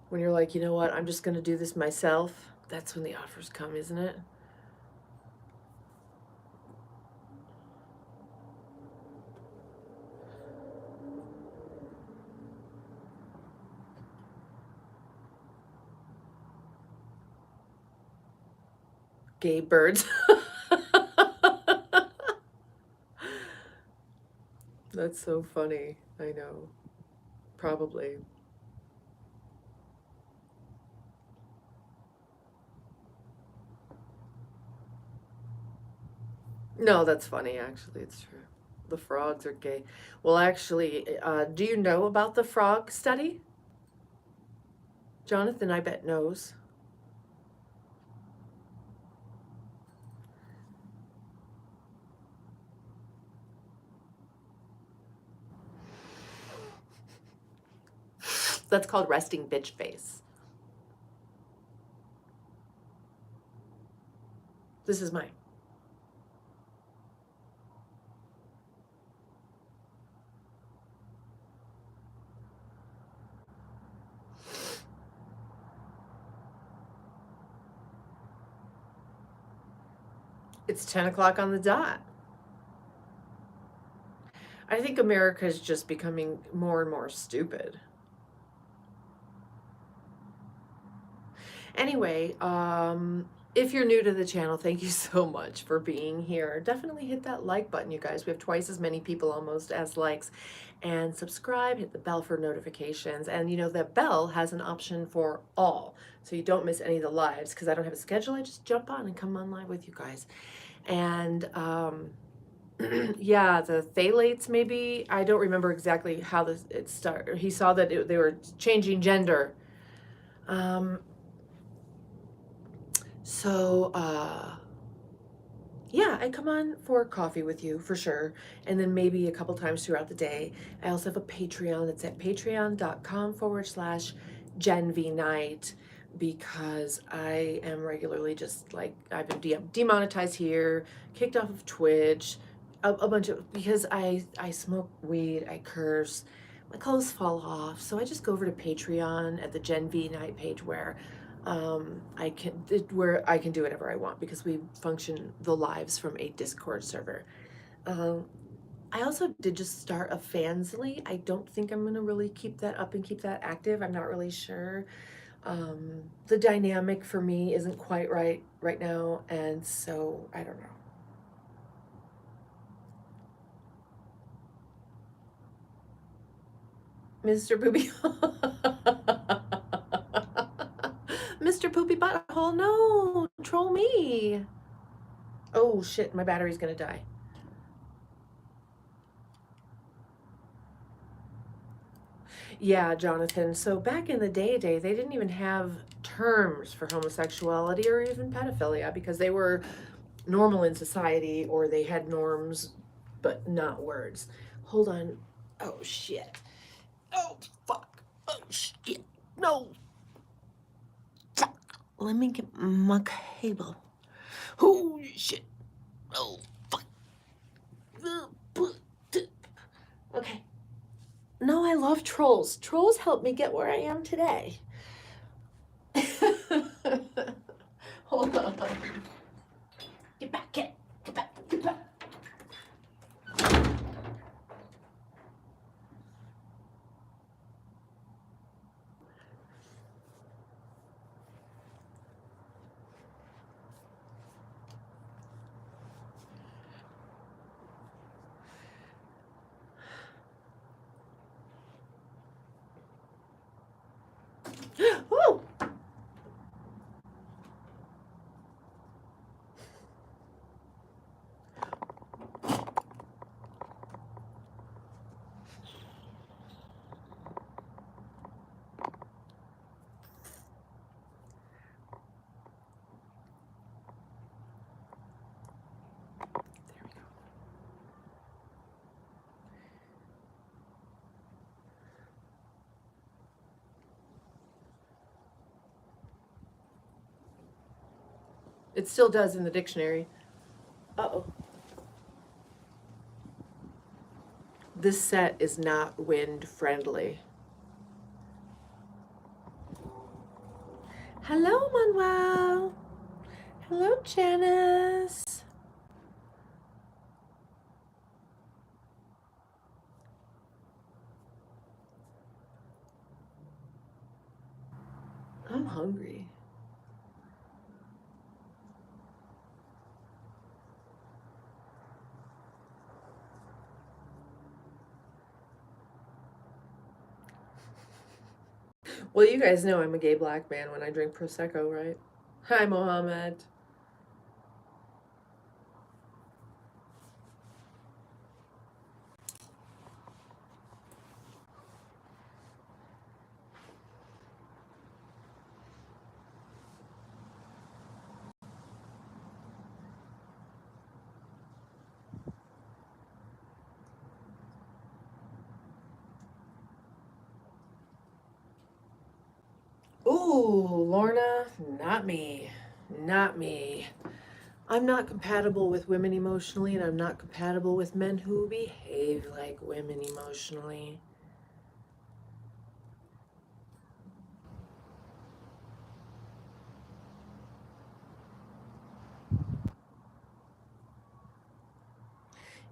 When you're like, you know what, I'm just going to do this myself, that's when the offers come, isn't it? Gay birds. That's so funny. I know. Probably. No, that's funny, actually. It's true. The frogs are gay. Well, actually, do you know about the frog study? Jonathan, I bet, knows. That's called resting bitch face. This is mine. It's 10 o'clock on the dot. I think America is just becoming more and more stupid. Anyway, if you're new to the channel, thank you so much for being here. Definitely hit that like button, you guys. We have twice as many people almost as likes. And subscribe, hit the bell for notifications. And you know, that bell has an option for all, so you don't miss any of the lives. Because I don't have a schedule, I just jump on and come on live with you guys. And yeah, the phthalates, maybe. I don't remember exactly how it started. He saw that they were changing gender. So, yeah, I come on for coffee with you for sure. And then maybe a couple times throughout the day. I also have a Patreon. It's at patreon.com/GenVNight, because I am regularly just like, I've been demonetized here, kicked off of Twitch, a bunch of, because I smoke weed, I curse, my clothes fall off. So I just go over to Patreon at the GenVNight page where I can do whatever I want, because we function the lives from a Discord server. I also did just start a Fansly. I don't think I'm gonna really keep that up and keep that active. I'm not really sure. The dynamic for me isn't quite right now, and so I don't know. Mr. Poopy. Mr. Poopy Butthole, no, troll me. Oh shit, my battery's gonna die. Yeah, Jonathan. So back in the day, they didn't even have terms for homosexuality or even pedophilia, because they were normal in society, or they had norms, but not words. Hold on. Oh shit. Oh fuck. Oh shit. No. Fuck. Let me get my cable. Oh shit. Oh fuck. Okay. No, I love trolls. Trolls helped me get where I am today. Hold on. Get back, get back, get back. Woo! It still does in the dictionary. Uh-oh. This set is not wind friendly. Hello, Manuel. Hello, Janice. I'm hungry. Well, you guys know I'm a gay black man when I drink Prosecco, right? Hi, Mohammed. Ooh, Lorna, not me. Not me. I'm not compatible with women emotionally, and I'm not compatible with men who behave like women emotionally.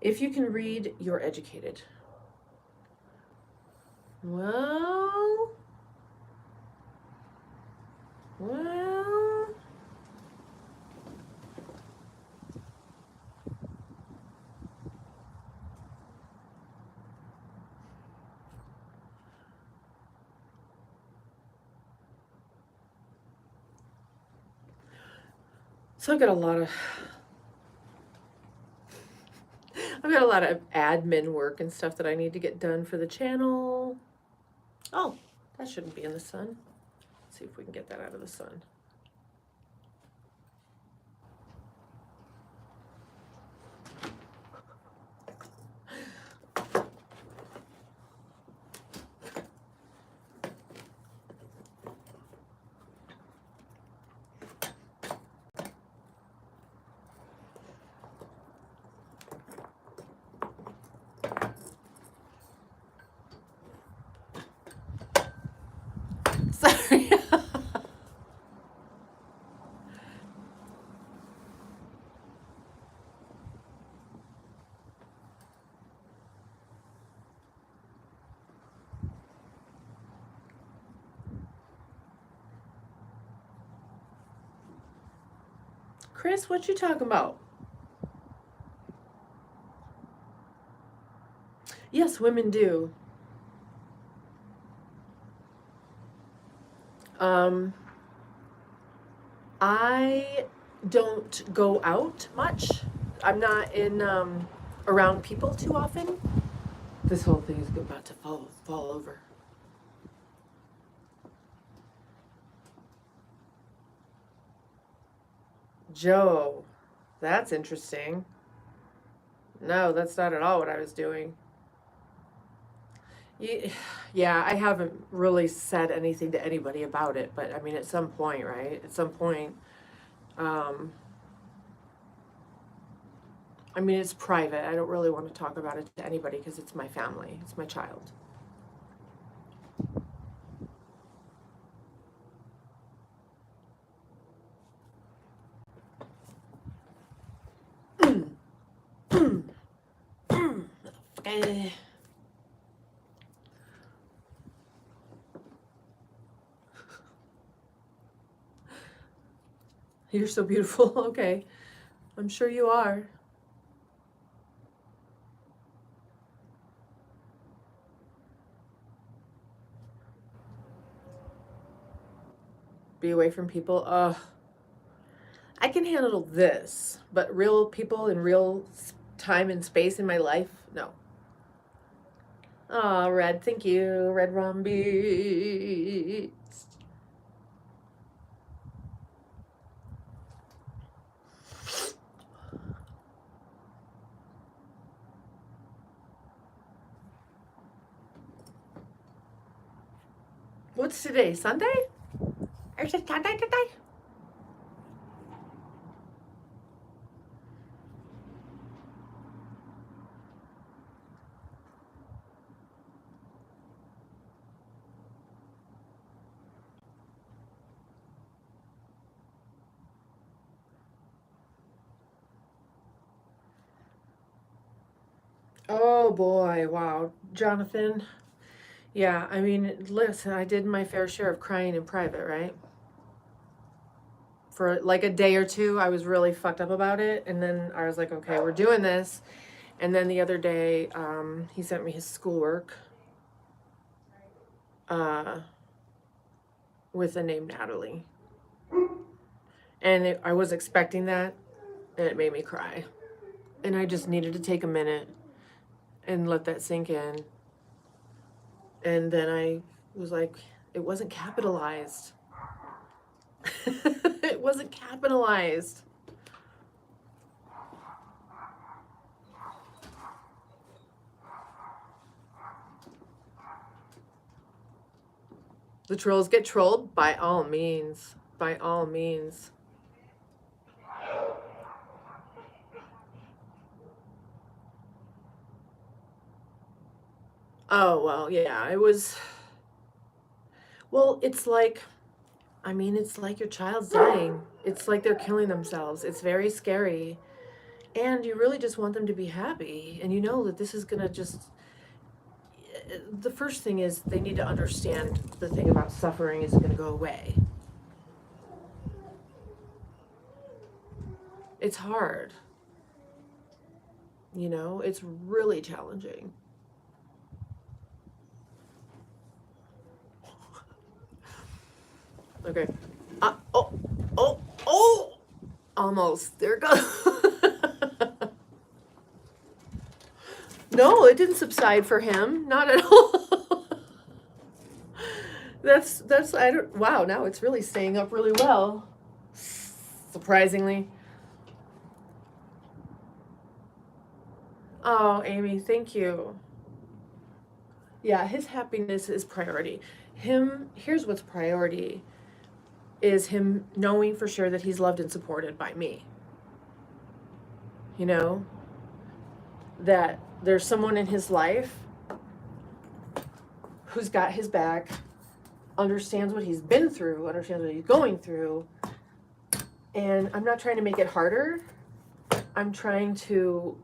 If you can read, you're educated. Well. So I've got a lot of admin work and stuff that I need to get done for the channel. Oh, that shouldn't be in the sun. Let's see if we can get that out of the sun. Sorry. Chris, what you talking about? Yes, women do. I don't go out much. I'm not in around people too often. This whole thing is about to fall over. Joe, that's interesting. No, that's not at all what I was doing. Yeah, I haven't really said anything to anybody about it, but I mean, at some point, right? At some point, I mean, it's private. I don't really want to talk about it to anybody because it's my family, it's my child. You're so beautiful. Okay. I'm sure you are. Be away from people. I can handle this, but real people in real time and space in my life, no. Oh, Red, thank you, Red Rumby. What's today? Sunday? Is it Sunday today? Oh boy, wow. Jonathan. Yeah, I mean, listen, I did my fair share of crying in private, right? For like a day or two, I was really fucked up about it. And then I was like, okay, we're doing this. And then the other day, he sent me his schoolwork with the name Natalie. And I was expecting that, and it made me cry. And I just needed to take a minute and let that sink in. And then I was like, it wasn't capitalized. It wasn't capitalized. The trolls get trolled? By all means. By all means. Oh, well, yeah, it was. Well, it's like, I mean, it's like your child's dying. It's like they're killing themselves. It's very scary. And you really just want them to be happy. And you know that this is going to just. The first thing is they need to understand the thing about suffering isn't going to go away. It's hard. You know, it's really challenging. Okay. Oh! Almost. There it goes. No, it didn't subside for him. Not at all. that's I don't. Wow. Now it's really staying up really well. Surprisingly. Oh, Amy, thank you. Yeah, his happiness is priority. Here's what's priority is him knowing for sure that he's loved and supported by me. You know, that there's someone in his life who's got his back, understands what he's been through, understands what he's going through. And I'm not trying to make it harder. I'm trying to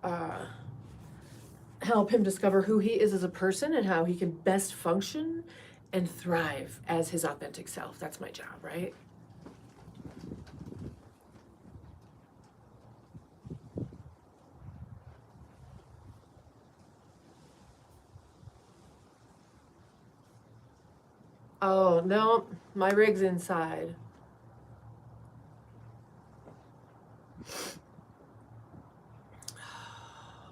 help him discover who he is as a person and how he can best function and thrive as his authentic self. That's my job, right? Oh, no, my rig's inside.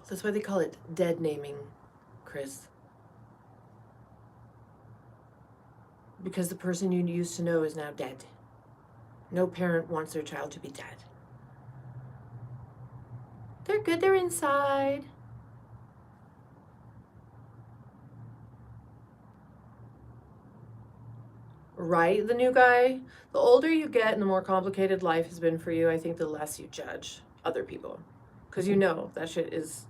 That's why they call it dead naming, Chris. Because the person you used to know is now dead. No parent wants their child to be dead. They're good, they're inside. Right, the new guy? The older you get and the more complicated life has been for you, I think the less you judge other people. Because you know that shit is,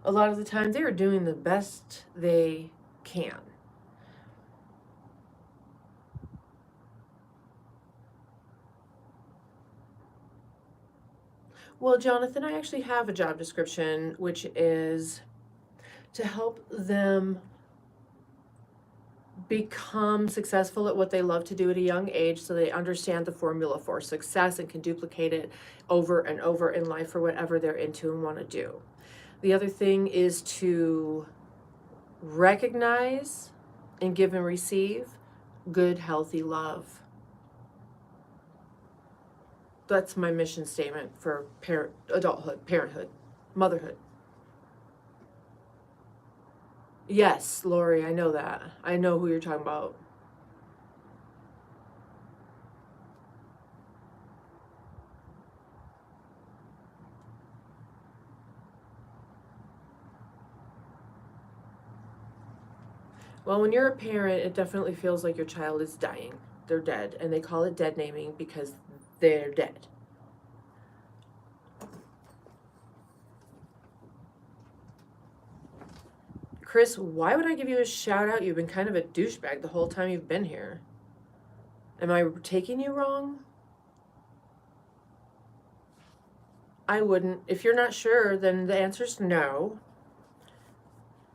a lot of the time, they are doing the best they can. Well, Jonathan, I actually have a job description, which is to help them become successful at what they love to do at a young age so they understand the formula for success and can duplicate it over and over in life for whatever they're into and want to do. The other thing is to recognize and give and receive good, healthy love. That's my mission statement for adulthood, parenthood, motherhood. Yes, Lori, I know that. I know who you're talking about. Well, when you're a parent, it definitely feels like your child is dying. They're dead, and they call it dead naming because they're dead. Chris, why would I give you a shout out? You've been kind of a douchebag the whole time you've been here. Am I taking you wrong? I wouldn't. If you're not sure, then the answer's no.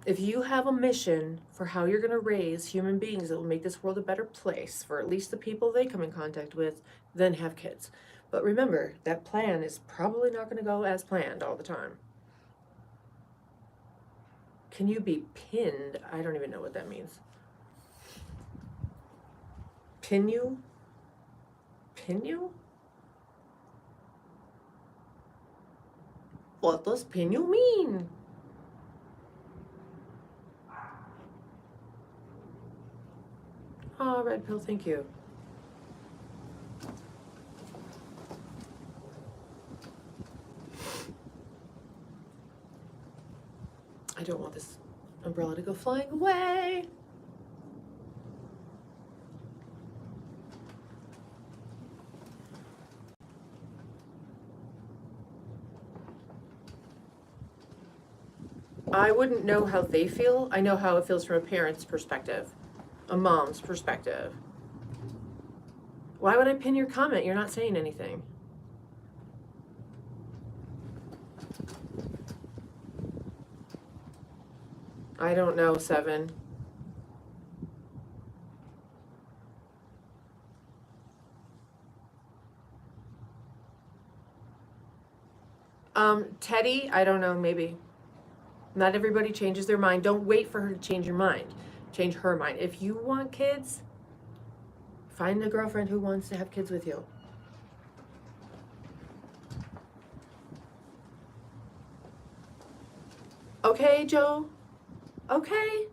If you have a mission for how you're going to raise human beings that will make this world a better place for at least the people they come in contact with, then have kids. But remember, that plan is probably not going to go as planned all the time. Can you be pinned? I don't even know what that means. Pin you? Pin you? What does pin you mean? Oh, red pill, thank you. I don't want this umbrella to go flying away. I wouldn't know how they feel. I know how it feels from a parent's perspective, a mom's perspective. Why would I pin your comment? You're not saying anything. I don't know, Seven. Teddy, I don't know, maybe. Not everybody changes their mind. Don't wait for her to change your mind. Change her mind. If you want kids, find a girlfriend who wants to have kids with you. Okay, Joe? Okay.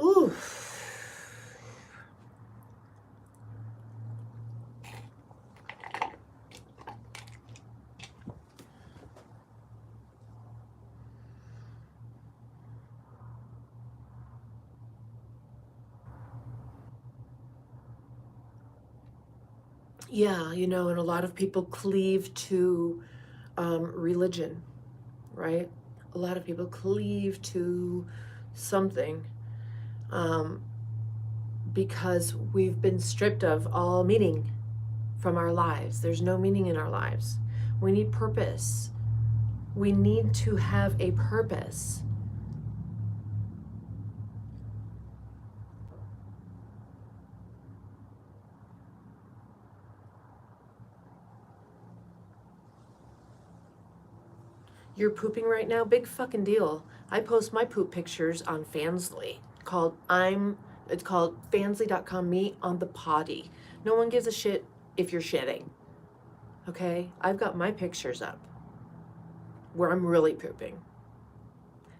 Ooh. Yeah, and a lot of people cleave to religion, right? A lot of people cleave to something because we've been stripped of all meaning from our lives. There's no meaning in our lives. We need purpose. We need to have a purpose. You're pooping right now? Big fucking deal. I post my poop pictures on Fansly it's called fansly.com, me on the potty. No one gives a shit if you're shitting. Okay? I've got my pictures up where I'm really pooping.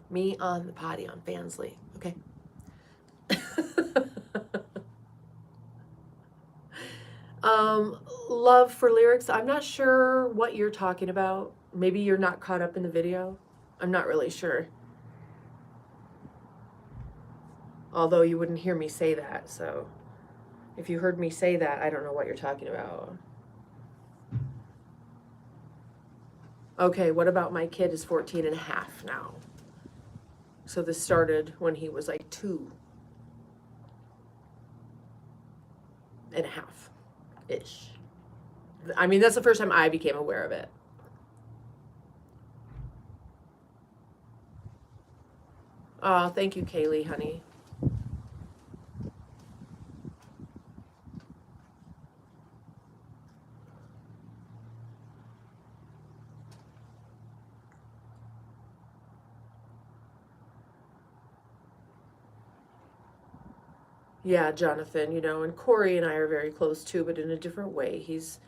Me on the potty on Fansly. Okay? Love for lyrics. I'm not sure what you're talking about. Maybe you're not caught up in the video. I'm not really sure. Although you wouldn't hear me say that, so if you heard me say that, I don't know what you're talking about. Okay, what about my kid is 14 and a half now? So this started when he was like 2 and a half-ish. I mean, that's the first time I became aware of it. Oh, thank you, Kaylee, honey. Yeah, Jonathan, and Corey and I are very close too, but in a different way. He's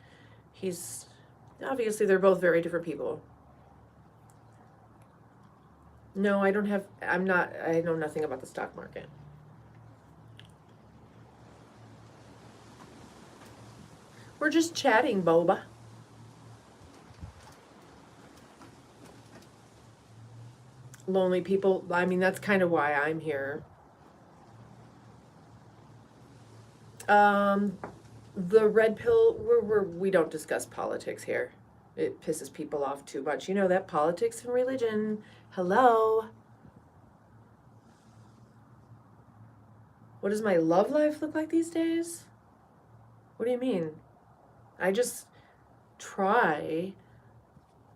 obviously they're both very different people. No, I know nothing about the stock market. We're just chatting, Boba. Lonely people, I mean, that's kind of why I'm here. The red pill, we don't discuss politics here. It pisses people off too much. You know that politics and religion. Hello. What does my love life look like these days? What do you mean? I just try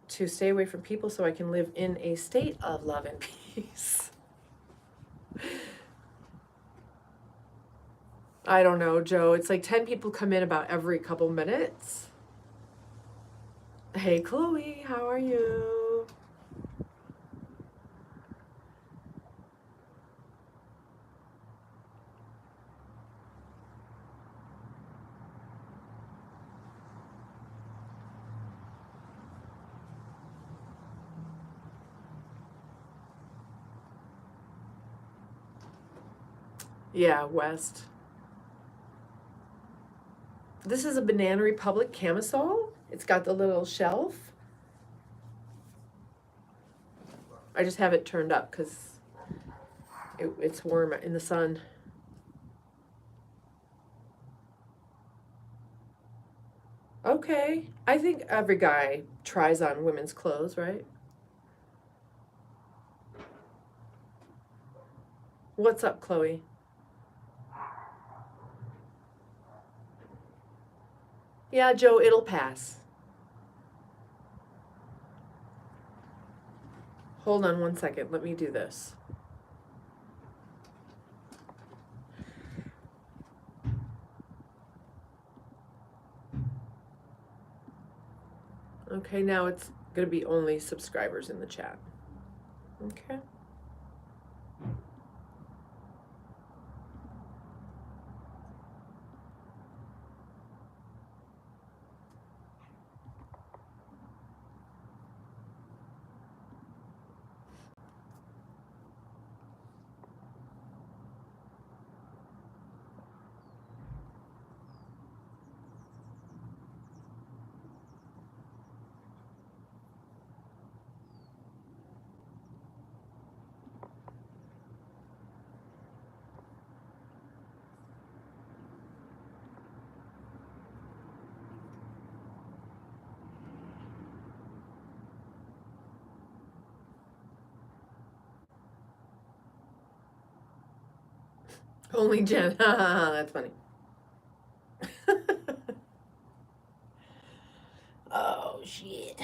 to stay away from people so I can live in a state of love and peace. I don't know, Joe. It's like 10 people come in about every couple minutes. Hey, Chloe, how are you? Yeah, West. This is a Banana Republic camisole. It's got the little shelf. I just have it turned up because it's warm in the sun. Okay. I think every guy tries on women's clothes, right? What's up, Chloe? Yeah, Joe, it'll pass. Hold on one second. Let me do this. Okay, now it's going to be only subscribers in the chat. Okay. Only Jen. That's funny. Oh, shit.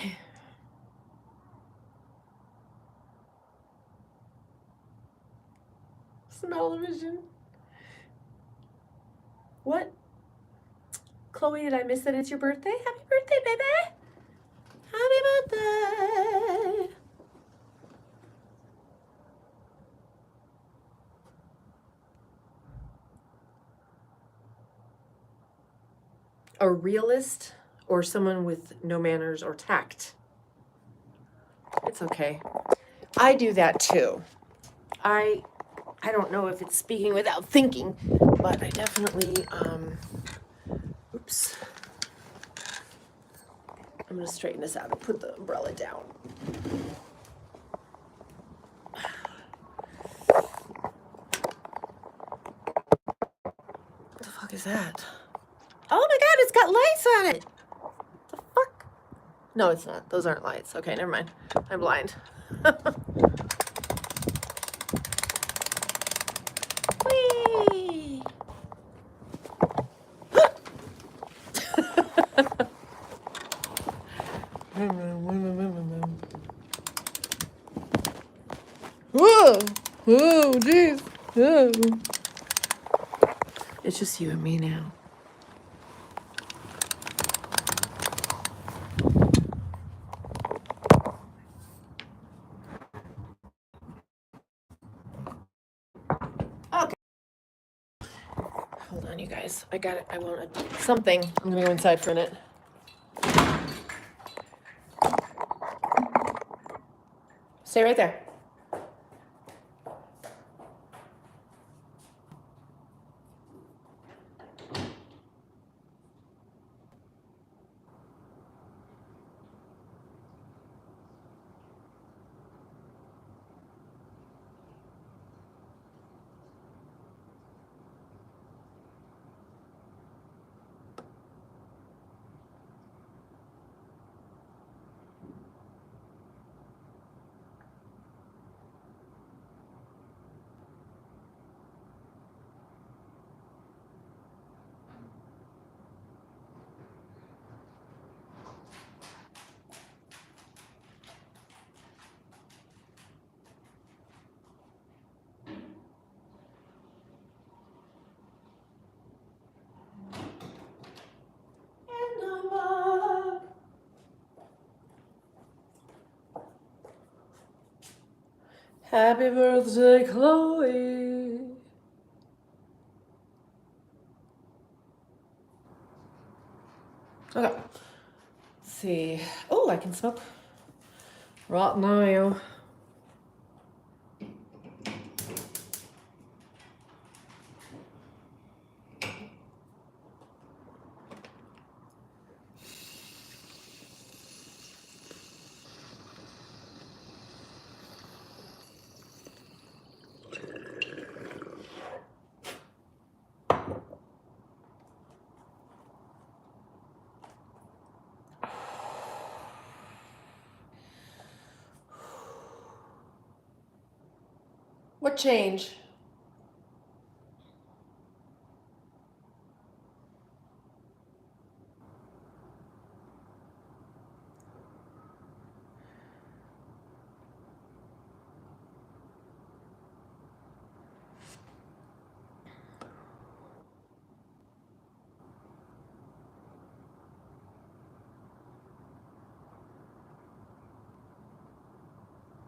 Smell-o-vision. What? Chloe, did I miss that it's your birthday? Happy birthday, baby! Happy birthday! A realist or someone with no manners or tact? It's okay. I do that too. I don't know if it's speaking without thinking, but I definitely, oops. I'm gonna straighten this out and put the umbrella down. What the fuck is that? Oh my god, it's got lights on it! The fuck? No, it's not. Those aren't lights. Okay, never mind. I'm blind. Whee! Whoa! Whoa, jeez. Whoa. It's just you and me now. Okay. Hold on, you guys. I got it. I want something. I'm gonna go inside for a minute. Stay right there. Happy birthday, Chloe. Okay. Let's see. Oh, I can smoke right now. What change?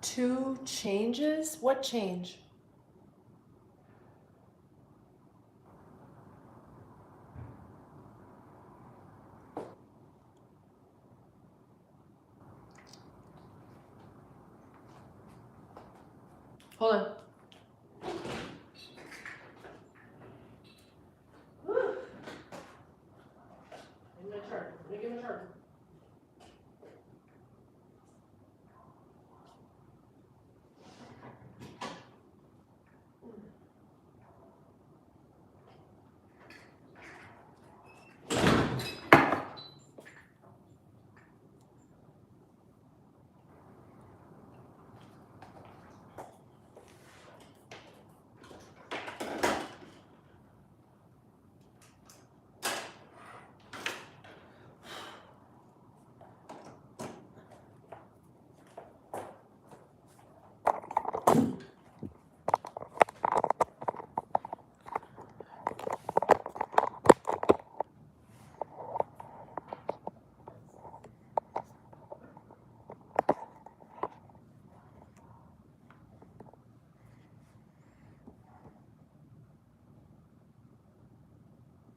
Two changes? What change? Hold on. Give me a turn.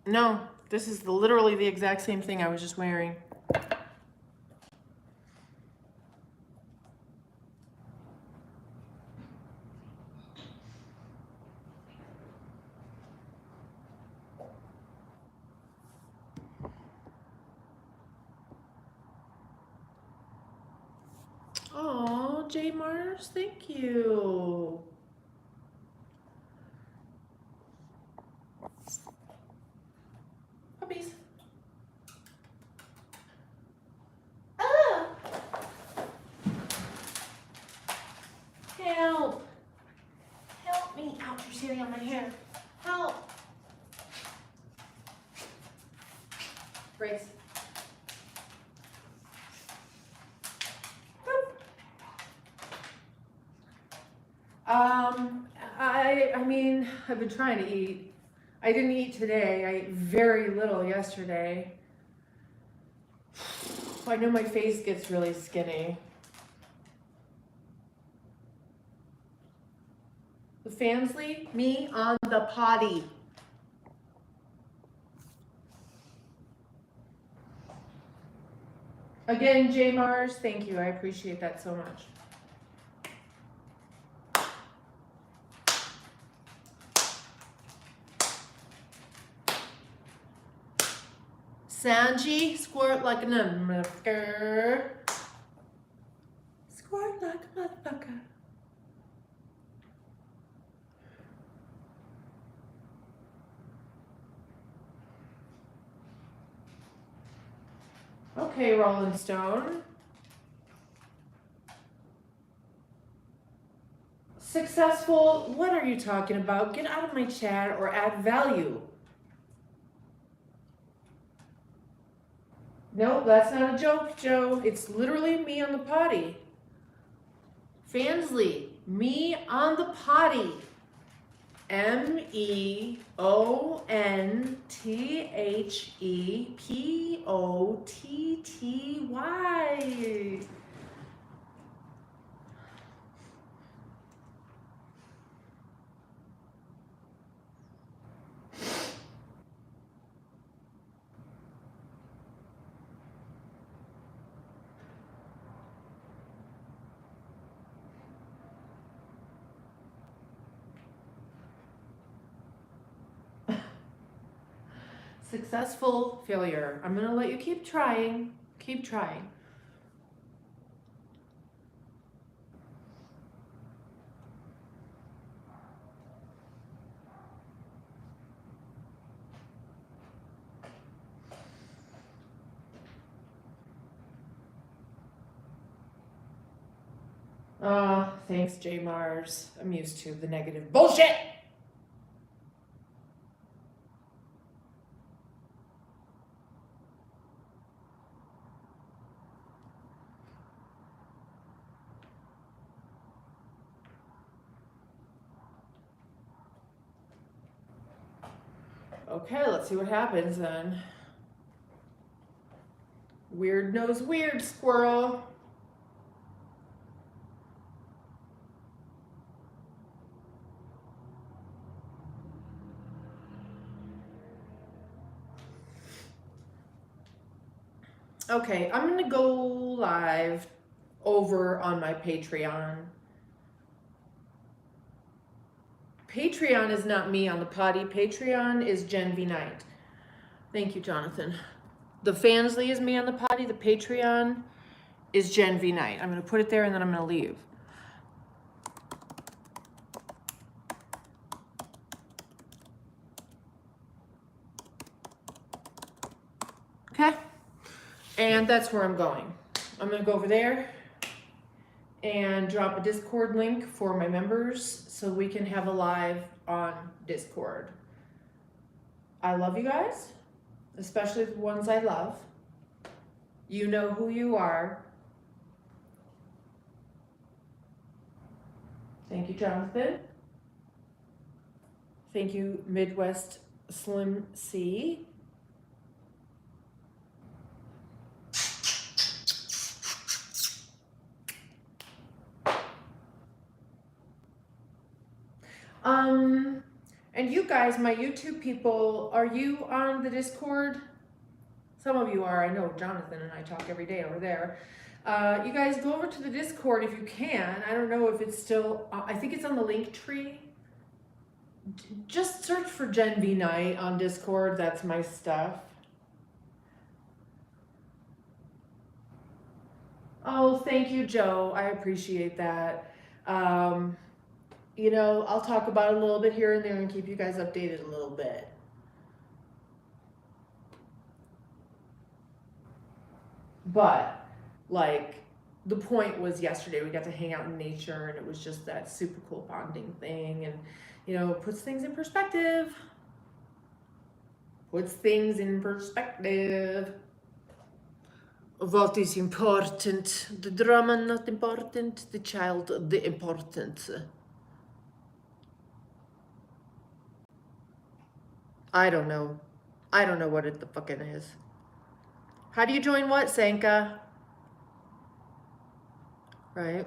No, this is literally the exact same thing I was just wearing. Oh, J Mars, thank you. Puppies. Ah! Help. Help me. Ouch, you're sitting on my hair. Help. Grace. I mean, I've been trying to eat. I didn't eat today. I ate very little yesterday. I know my face gets really skinny. The Fansley, me on the potty. Again, J Mars, thank you. I appreciate that so much. Sanji, squirt like a motherfucker. Squirt like a motherfucker. Okay, Rolling Stone. Successful, what are you talking about? Get out of my chat or add value. No, that's not a joke, Joe. It's literally me on the potty. Fansley, me on the potty. MEONTHEPOTTY. Successful failure. I'm gonna let you keep trying. Keep trying. Thanks, J Mars. I'm used to the negative bullshit. Okay, let's see what happens then. Weird knows weird, squirrel. Okay, I'm gonna go live over on my Patreon. Patreon is not me on the potty. Patreon is Gen V Knight. Thank you, Jonathan. The Fansly is me on the potty. The Patreon is Gen V Knight. I'm gonna put it there and then I'm gonna leave. Okay? And that's where I'm going. I'm gonna go over there and drop a Discord link for my members so we can have a live on Discord. I love you guys, especially the ones I love. You know who you are. Thank you, Jonathan. Thank you, Midwest Slim C. And you guys, my YouTube people, are you on the Discord? Some of you are. I know Jonathan and I talk every day over there. You guys go over to the Discord if you can. I don't know if it's still, I think it's on the link tree. Just search for Gen V Knight on Discord. That's my stuff. Oh, thank you, Joe. I appreciate that. You know, I'll talk about it a little bit here and there and keep you guys updated a little bit. But, like, the point was yesterday we got to hang out in nature and it was just that super cool bonding thing and, you know, puts things in perspective. Puts things in perspective. What is important? The drama not important, the child the important. I don't know. I don't know what it the fucking is. How do you join what, Sanka? Right?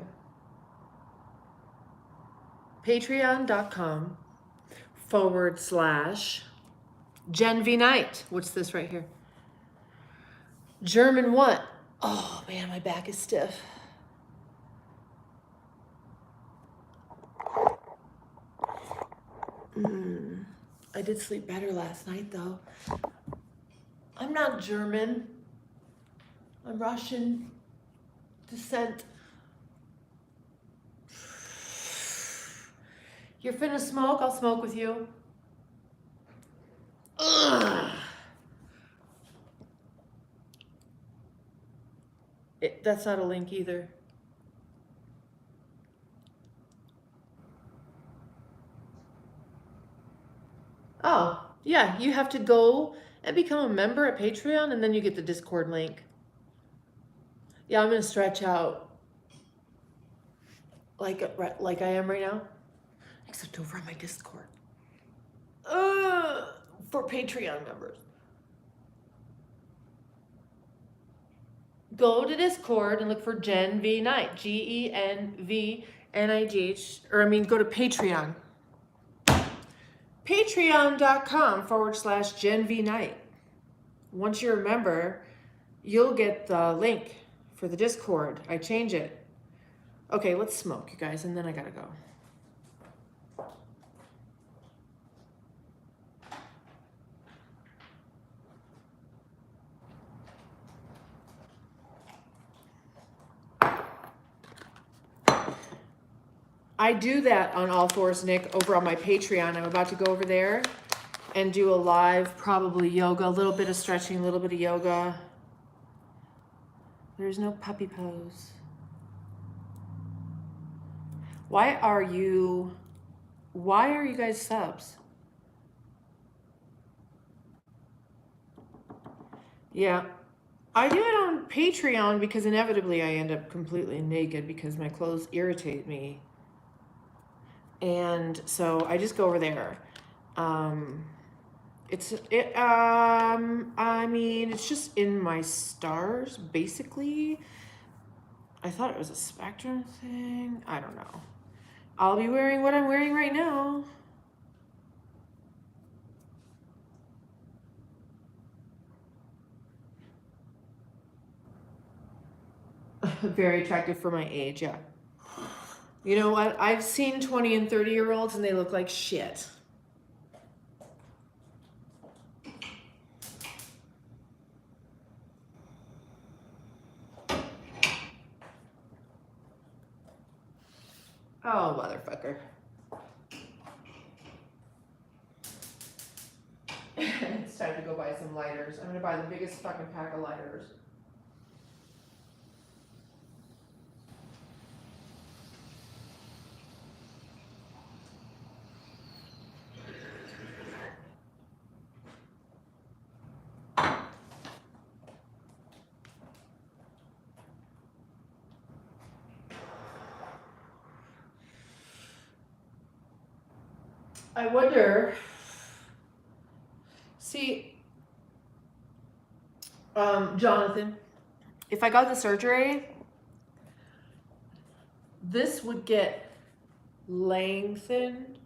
Patreon.com/Gen V Knight. What's this right here? German what? Oh man, my back is stiff. I did sleep better last night though. I'm not German. I'm Russian descent. You're finna smoke? I'll smoke with you. Ugh. That's not a link either. Oh, yeah, you have to go and become a member at Patreon and then you get the Discord link. Yeah, I'm gonna stretch out like I am right now, except over on my Discord. For Patreon members. Go to Discord and look for Gen V Knight, GenVNIGH, or I mean, go to Patreon. Patreon.com/Gen V Knight. Once you're a member, you'll get the link for the Discord. I change it. Okay, let's smoke, you guys, and then I gotta go. I do that on All Fours Nick over on my Patreon. I'm about to go over there and do a live, probably yoga, a little bit of stretching, a little bit of yoga. There's no puppy pose. Why are you guys subs? Yeah. I do it on Patreon because inevitably I end up completely naked because my clothes irritate me. And so I just go over there. I mean, it's just in my stars, basically. I thought it was a spectrum thing. I don't know. I'll be wearing what I'm wearing right now. Very attractive for my age, yeah. You know what? I've seen 20 and 30-year-olds and they look like shit. Oh, motherfucker. It's time to go buy some lighters. I'm gonna buy the biggest fucking pack of lighters. I wonder, see, Jonathan, if I got the surgery, this would get lengthened.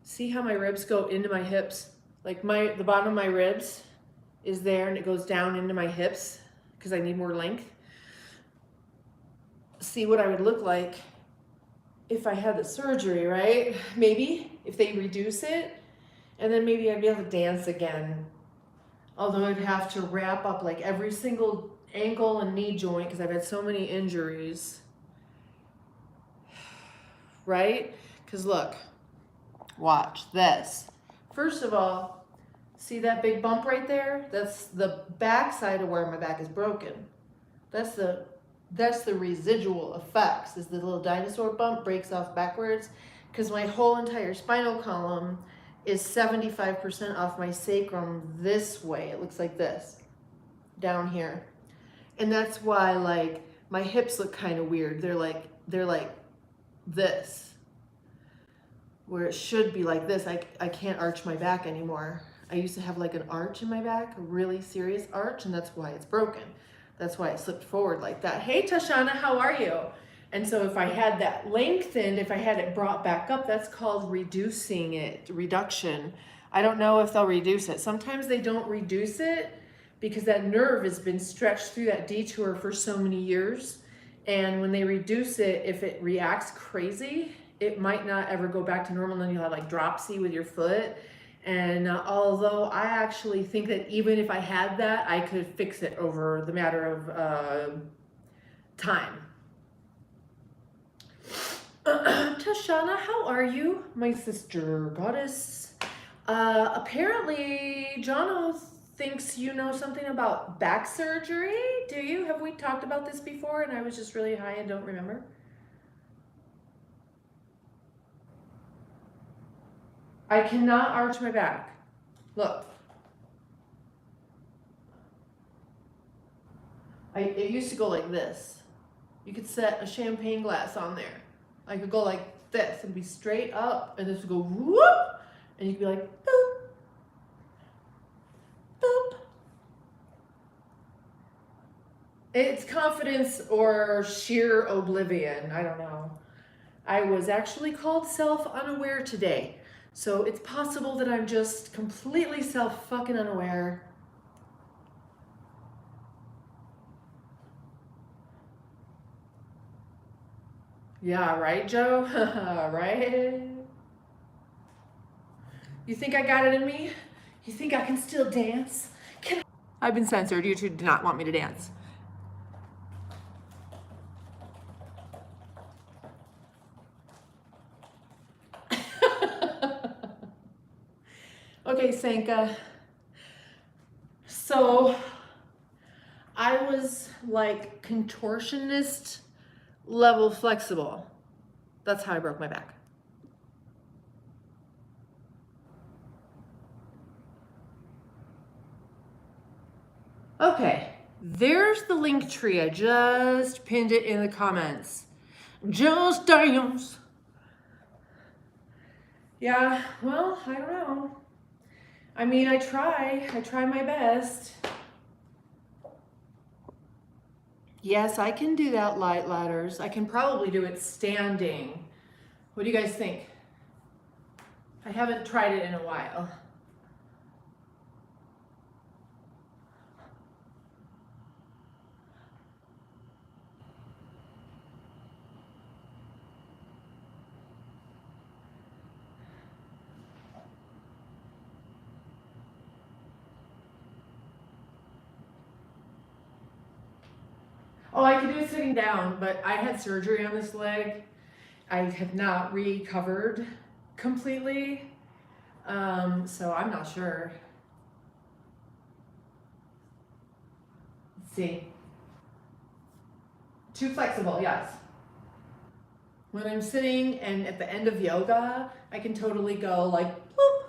See how my ribs go into my hips? Like the bottom of my ribs is there and it goes down into my hips because I need more length. See what I would look like if I had the surgery, right? Maybe if they reduce it, and then maybe I'd be able to dance again. Although I'd have to wrap up like every single ankle and knee joint because I've had so many injuries. Right? Because look, watch this. First of all, see that big bump right there? That's the back side of where my back is broken. That's the residual effects, is the little dinosaur bump breaks off backwards because my whole entire spinal column is 75% off my sacrum this way. It looks like this down here. And that's why like my hips look kind of weird. They're like this, where it should be like this. I can't arch my back anymore. I used to have like an arch in my back, a really serious arch, and that's why it's broken. That's why it slipped forward like that. Hey, Tashana, how are you? And so if I had that lengthened, if I had it brought back up, that's called reducing it, reduction. I don't know if they'll reduce it. Sometimes they don't reduce it because that nerve has been stretched through that detour for so many years. And when they reduce it, if it reacts crazy, it might not ever go back to normal. And then you'll have like dropsy with your foot. And although I actually think that even if I had that, I could fix it over the matter of time. Tashana, how are you? My sister goddess. Apparently, Jono thinks you know something about back surgery. Do you? Have we talked about this before and I was just really high and don't remember? I cannot arch my back. Look. It used to go like this. You could set a champagne glass on there. I could go like this and be straight up, and this would go whoop, and you could be like boop, boop. It's confidence or sheer oblivion. I don't know. I was actually called self-unaware today. So it's possible that I'm just completely self-fucking unaware. Yeah, right, Joe? Right? You think I got it in me? You think I can still dance? I've been censored. YouTube did not want me to dance. Okay, Sanka. So I was like contortionist level flexible. That's how I broke my back. Okay, there's the link tree. I just pinned it in the comments. Just dance. Yeah, well, I don't know. I mean, I try my best. Yes, I can do that light ladders. I can probably do it standing. What do you guys think? I haven't tried it in a while. Oh, I can do it sitting down, but I had surgery on this leg. I have not recovered completely, so I'm not sure. Let's see. Too flexible, yes. When I'm sitting and at the end of yoga, I can totally go like, boop.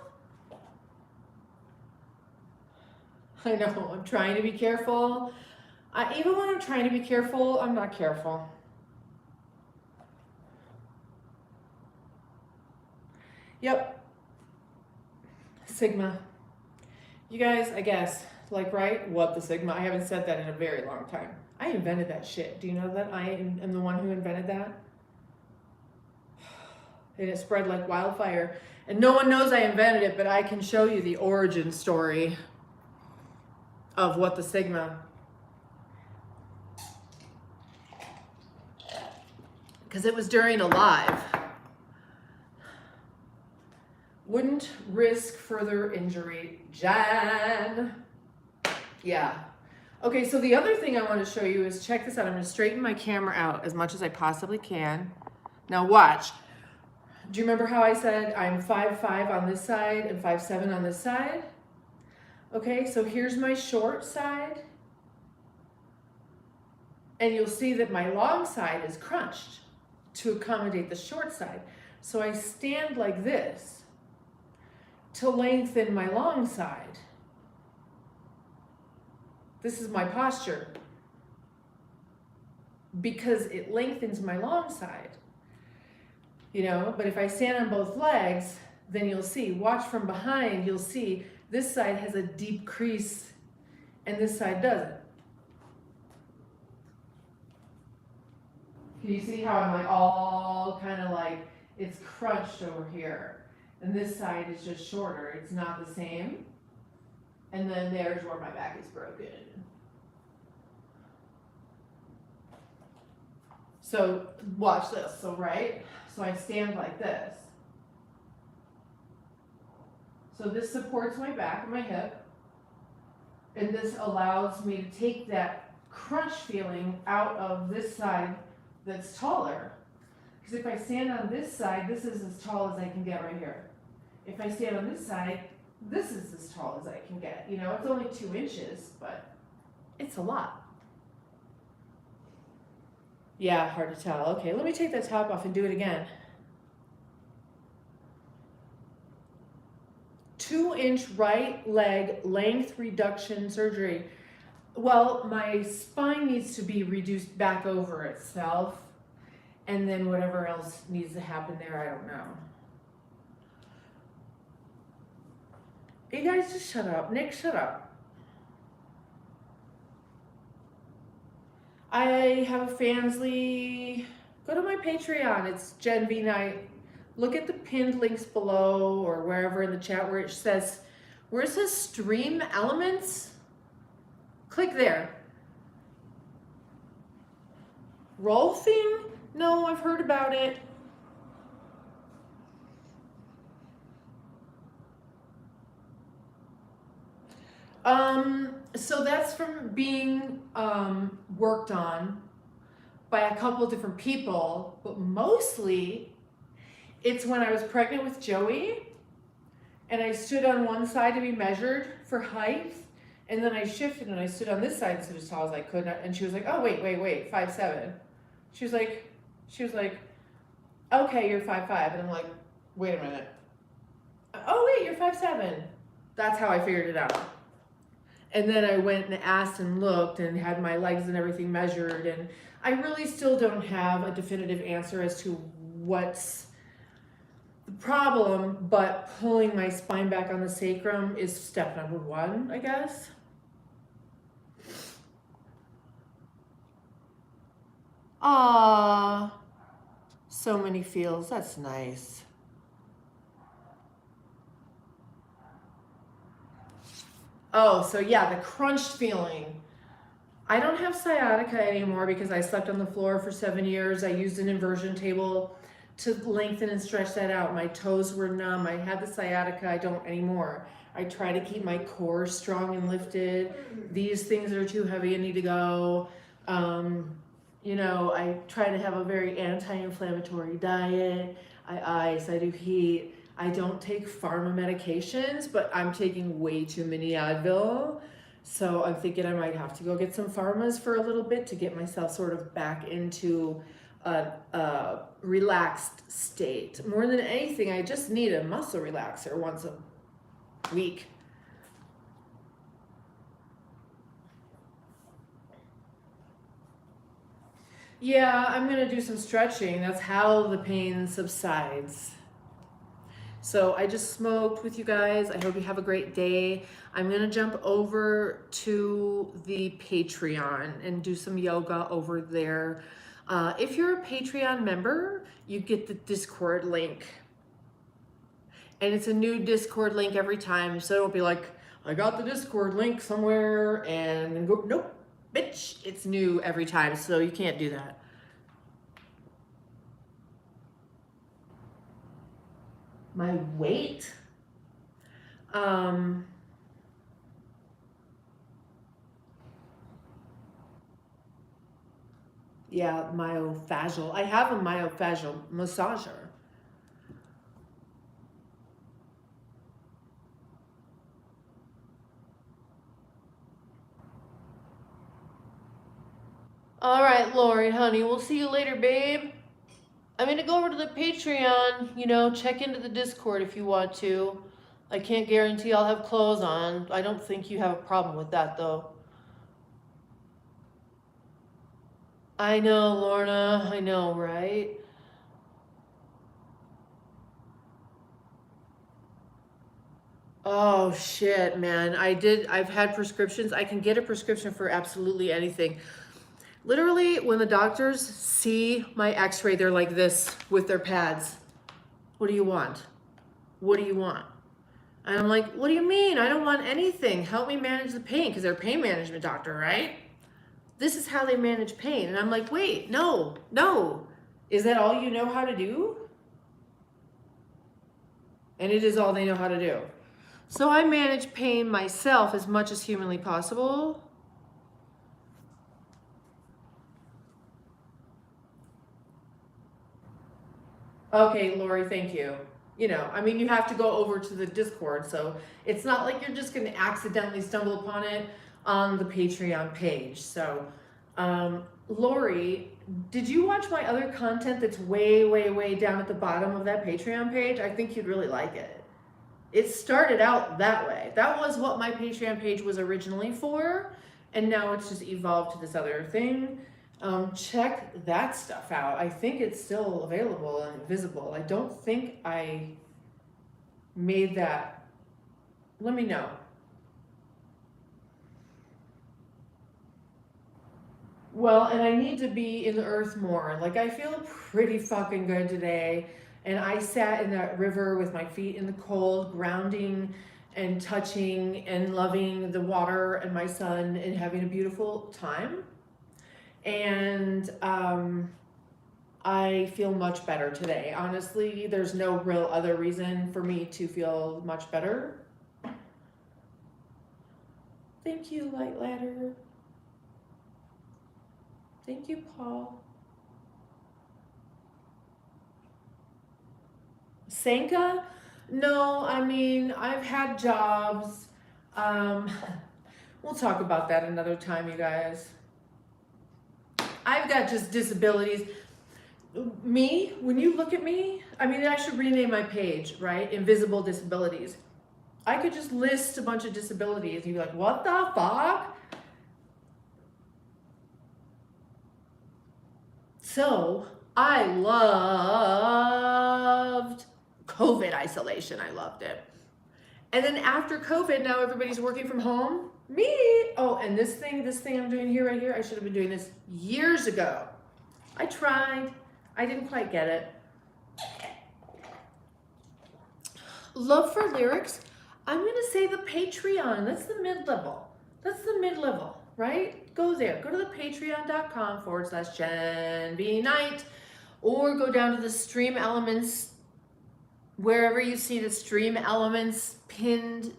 I know, I'm trying to be careful. Even when I'm trying to be careful, I'm not careful. Yep. Sigma. You guys, I guess, like, right? What the Sigma? I haven't said that in a very long time. I invented that shit. Do you know that I am the one who invented that? And it spread like wildfire. And no one knows I invented it, but I can show you the origin story of what the Sigma. Because it was during a live. Wouldn't risk further injury. Jan. Yeah. Okay, so the other thing I want to show you is, check this out. I'm going to straighten my camera out as much as I possibly can. Now watch. Do you remember how I said I'm 5'5" on this side and 5'7" on this side? Okay, so here's my short side. And you'll see that my long side is crunched to accommodate the short side. So I stand like this to lengthen my long side. This is my posture because it lengthens my long side, you know, but if I stand on both legs, then you'll see, watch from behind, you'll see this side has a deep crease and this side doesn't. Can you see how I'm like all kind of like, it's crunched over here, and this side is just shorter, it's not the same. And then there's where my back is broken. So watch this, so right, so I stand like this. So this supports my back and my hip, and this allows me to take that crunch feeling out of this side that's taller. Because if I stand on this side, this is as tall as I can get right here. If I stand on this side, this is as tall as I can get. You know, it's only 2 inches, but it's a lot. Yeah, hard to tell. Okay, let me take that top off and do it again. 2-inch right leg length reduction surgery. Well, my spine needs to be reduced back over itself, and then whatever else needs to happen there, I don't know. You guys just shut up. Nick, shut up. I have a Fansly. Go to my Patreon. It's Jen V Night. Look at the pinned links below or wherever in the chat where it says stream elements. Click there. Rolfing? No, I've heard about it. So that's from being worked on by a couple of different people, but mostly it's when I was pregnant with Joey and I stood on one side to be measured for height, and then I shifted and I stood on this side and stood as tall as I could, and she was like, oh, wait, 5'7". She was like, okay, you're 5'5", and I'm like, wait a minute. Oh wait, you're 5'7". That's how I figured it out. And then I went and asked and looked and had my legs and everything measured, and I really still don't have a definitive answer as to what's the problem, but pulling my spine back on the sacrum is step number one, I guess. Ah, so many feels. That's nice. Oh, so yeah, the crunched feeling. I don't have sciatica anymore because I slept on the floor for 7 years. I used an inversion table to lengthen and stretch that out. My toes were numb. I had the sciatica. I don't anymore. I try to keep my core strong and lifted. These things are too heavy and need to go. You know, I try to have a very anti-inflammatory diet. I ice, I do heat. I don't take pharma medications, but I'm taking way too many Advil. So I'm thinking I might have to go get some pharmas for a little bit to get myself sort of back into a relaxed state. More than anything, I just need a muscle relaxer once a week. Yeah, I'm gonna do some stretching. That's how the pain subsides. So I just smoked with you guys. I hope you have a great day. I'm gonna jump over to the Patreon and do some yoga over there. If you're a Patreon member, you get the Discord link. And it's a new Discord link every time, so don't be like, I got the Discord link somewhere and then go, nope, bitch, it's new every time, so you can't do that. My weight? Yeah, myofascial. I have a myofascial massager. All right, Lori, honey, we'll see you later, babe. I'm gonna go over to the Patreon, you know, check into the Discord if you want to. I can't guarantee I'll have clothes on. I don't think you have a problem with that, though. I know, Lorna. I know, right? Oh, shit, man. I've had prescriptions. I can get a prescription for absolutely anything. Literally, when the doctors see my x-ray, they're like this with their pads. What do you want? What do you want? And I'm like, what do you mean? I don't want anything. Help me manage the pain, because they're a pain management doctor, right? This is how they manage pain. And I'm like, wait, no. Is that all you know how to do? And it is all they know how to do. So I manage pain myself as much as humanly possible. Okay, Lori, thank you. You know, I mean, you have to go over to the Discord, so it's not like you're just going to accidentally stumble upon it on the Patreon page. So, Lori, did you watch my other content that's way down at the bottom of that Patreon page? I think you'd really like it. It started out that way. That was what my Patreon page was originally for, and now it's just evolved to this other thing. Check that stuff out. I think it's still available and visible. I don't think I made that. Let me know. Well, and I need to be in the earth more. Like, I feel pretty fucking good today. And I sat in that river with my feet in the cold, grounding and touching and loving the water and my son and having a beautiful time. And I feel much better today. Honestly, there's no real other reason for me to feel much better. Thank you, Light Ladder. Thank you, Paul. Sanka? No, I mean, I've had jobs. We'll talk about that another time, you guys. I've got just disabilities. Me, when you look at me, I mean, I should rename my page, right? Invisible disabilities. I could just list a bunch of disabilities and you'd be like, what the fuck? So I loved COVID isolation. I loved it. And then after COVID, now everybody's working from home. Me. Oh, and this thing I'm doing here, right here, I should have been doing this years ago. I tried. I didn't quite get it. Love for lyrics. I'm going to say the Patreon. That's the mid-level. That's the mid-level, right? Go there. Go to the patreon.com/Gen B Night, or go down to the Stream Elements, wherever you see the Stream Elements pinned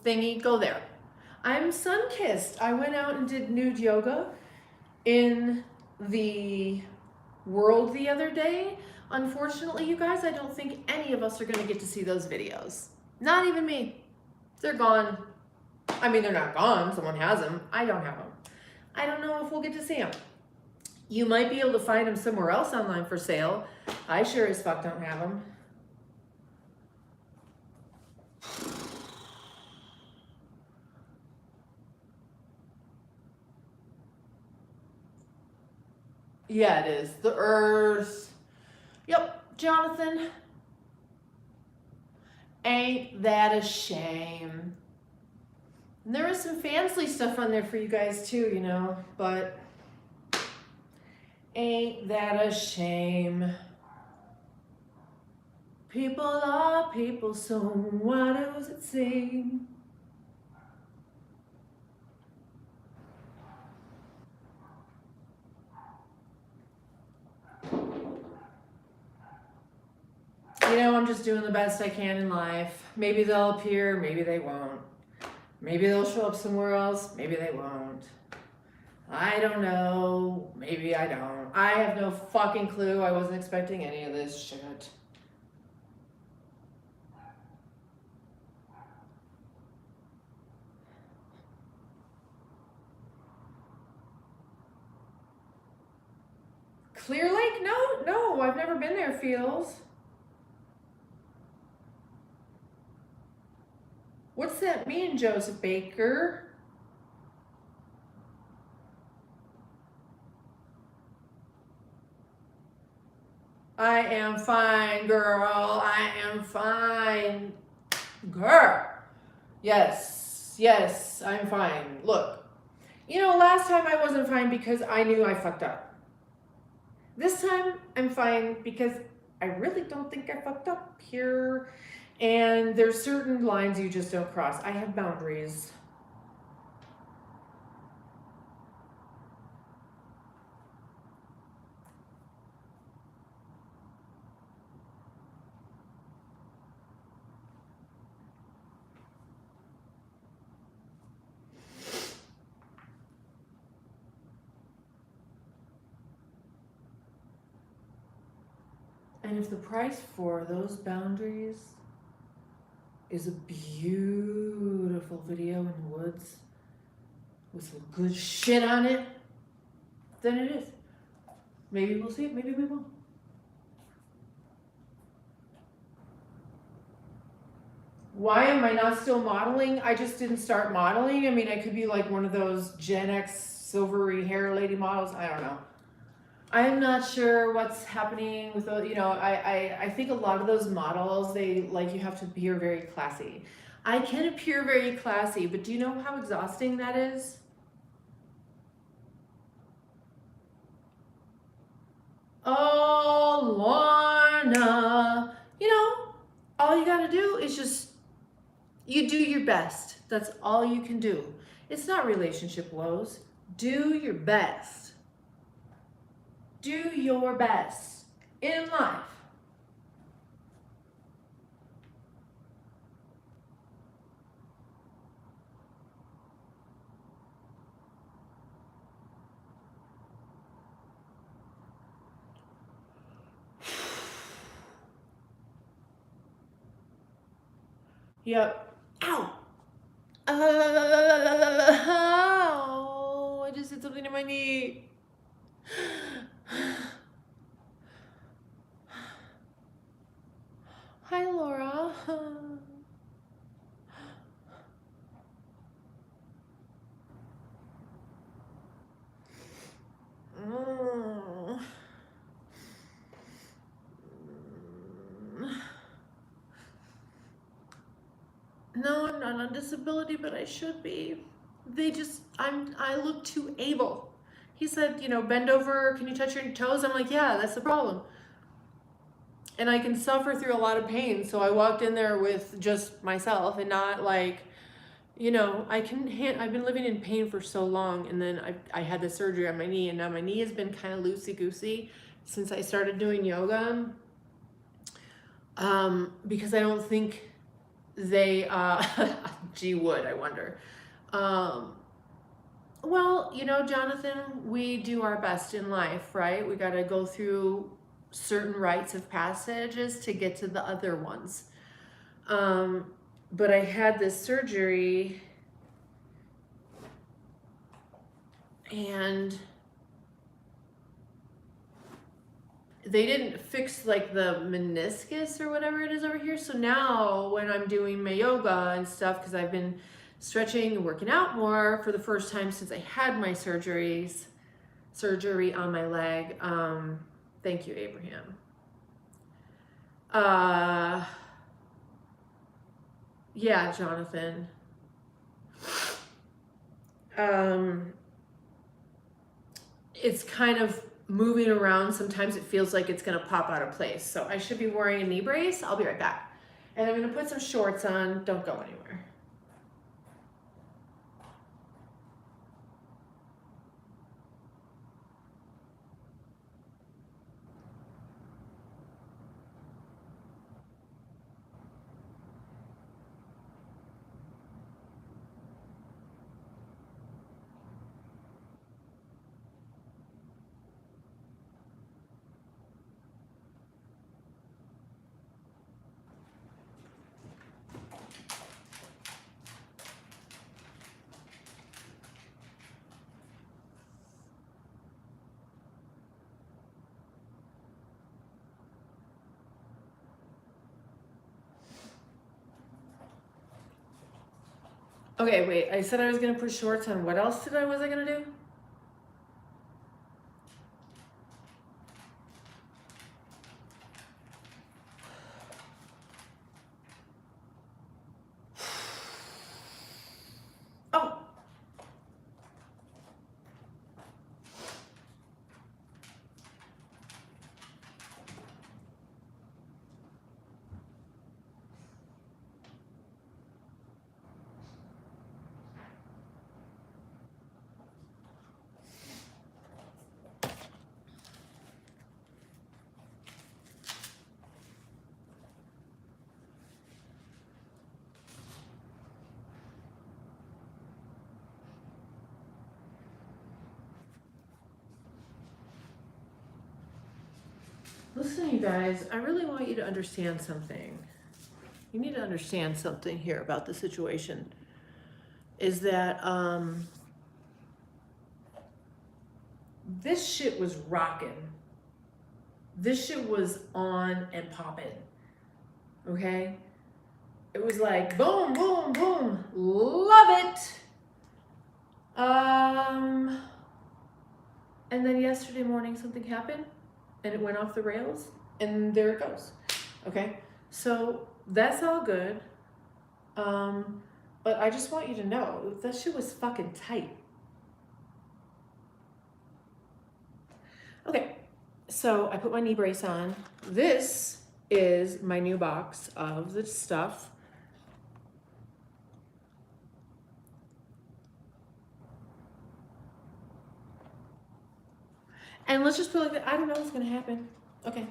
thingy, go there. I'm sun-kissed. I went out and did nude yoga in the world the other day. Unfortunately, you guys, I don't think any of us are going to get to see those videos. Not even me. They're gone. I mean, they're not gone. Someone has them. I don't have them. I don't know if we'll get to see them. You might be able to find them somewhere else online for sale. I sure as fuck don't have them. Yeah, it is. The Earth. Yep, Jonathan. Ain't that a shame? And there is some fancy stuff on there for you guys too, you know, but ain't that a shame? People are people, so why does it seem? You know, I'm just doing the best I can in life. Maybe they'll appear, maybe they won't. Maybe they'll show up somewhere else, maybe they won't. I don't know, maybe I don't. I have no fucking clue. I wasn't expecting any of this shit. Clear Lake? No, I've never been there, Feels. What's that mean, Joseph Baker? I am fine, girl. I am fine. Girl. Yes, I'm fine. Look, you know, last time I wasn't fine because I knew I fucked up. This time I'm fine because I really don't think I fucked up here. And there's certain lines you just don't cross. I have boundaries. And if the price for those boundaries is a beautiful video in the woods with some good shit on it, then it is. Maybe we'll see it, maybe we won't. Why am I not still modeling? I just didn't start modeling. I mean, I could be like one of those Gen X silvery hair lady models. I don't know. I'm not sure what's happening with those, you know, I think a lot of those models, they like, you have to appear very classy. I can appear very classy, but do you know how exhausting that is? Oh, Lorna. You know, all you gotta do is just, you do your best. That's all you can do. It's not relationship woes. Do your best. Do your best in life. Yep. Ow. Ow. I just hit something in my knee. not on disability, but I should be. I look too able. He said, you know, bend over, can you touch your toes? I'm like, yeah, that's the problem. And I can suffer through a lot of pain. So I walked in there with just myself and not like, you know, I've been living in pain for so long. And then I had the surgery on my knee, and now my knee has been kind of loosey-goosey since I started doing yoga. Because I don't think they, gee would, I wonder. Well, you know, Jonathan, we do our best in life, right? We got to go through certain rites of passages to get to the other ones. But I had this surgery, and they didn't fix like the meniscus or whatever it is over here. So now when I'm doing my yoga and stuff, because I've been stretching and working out more for the first time since I had my surgery on my leg. Thank you, Abraham. Yeah, Jonathan. It's kind of moving around. Sometimes it feels like it's gonna pop out of place. So I should be wearing a knee brace. I'll be right back. And I'm gonna put some shorts on. Don't go anywhere. Okay, wait, I said I was gonna put shorts on. What else was I gonna do? Oh. Listen, you guys, I really want you to understand something. You need to understand something here about the situation. Is that this shit was rocking. This shit was on and popping. Okay? It was like boom, boom, boom. Love it. And then yesterday morning something happened and it went off the rails, and there it goes. Okay? So that's all good. But I just want you to know that shit was fucking tight. Okay, so I put my knee brace on. This is my new box of the stuff. And let's just put it like that. I don't know what's gonna happen. Okay.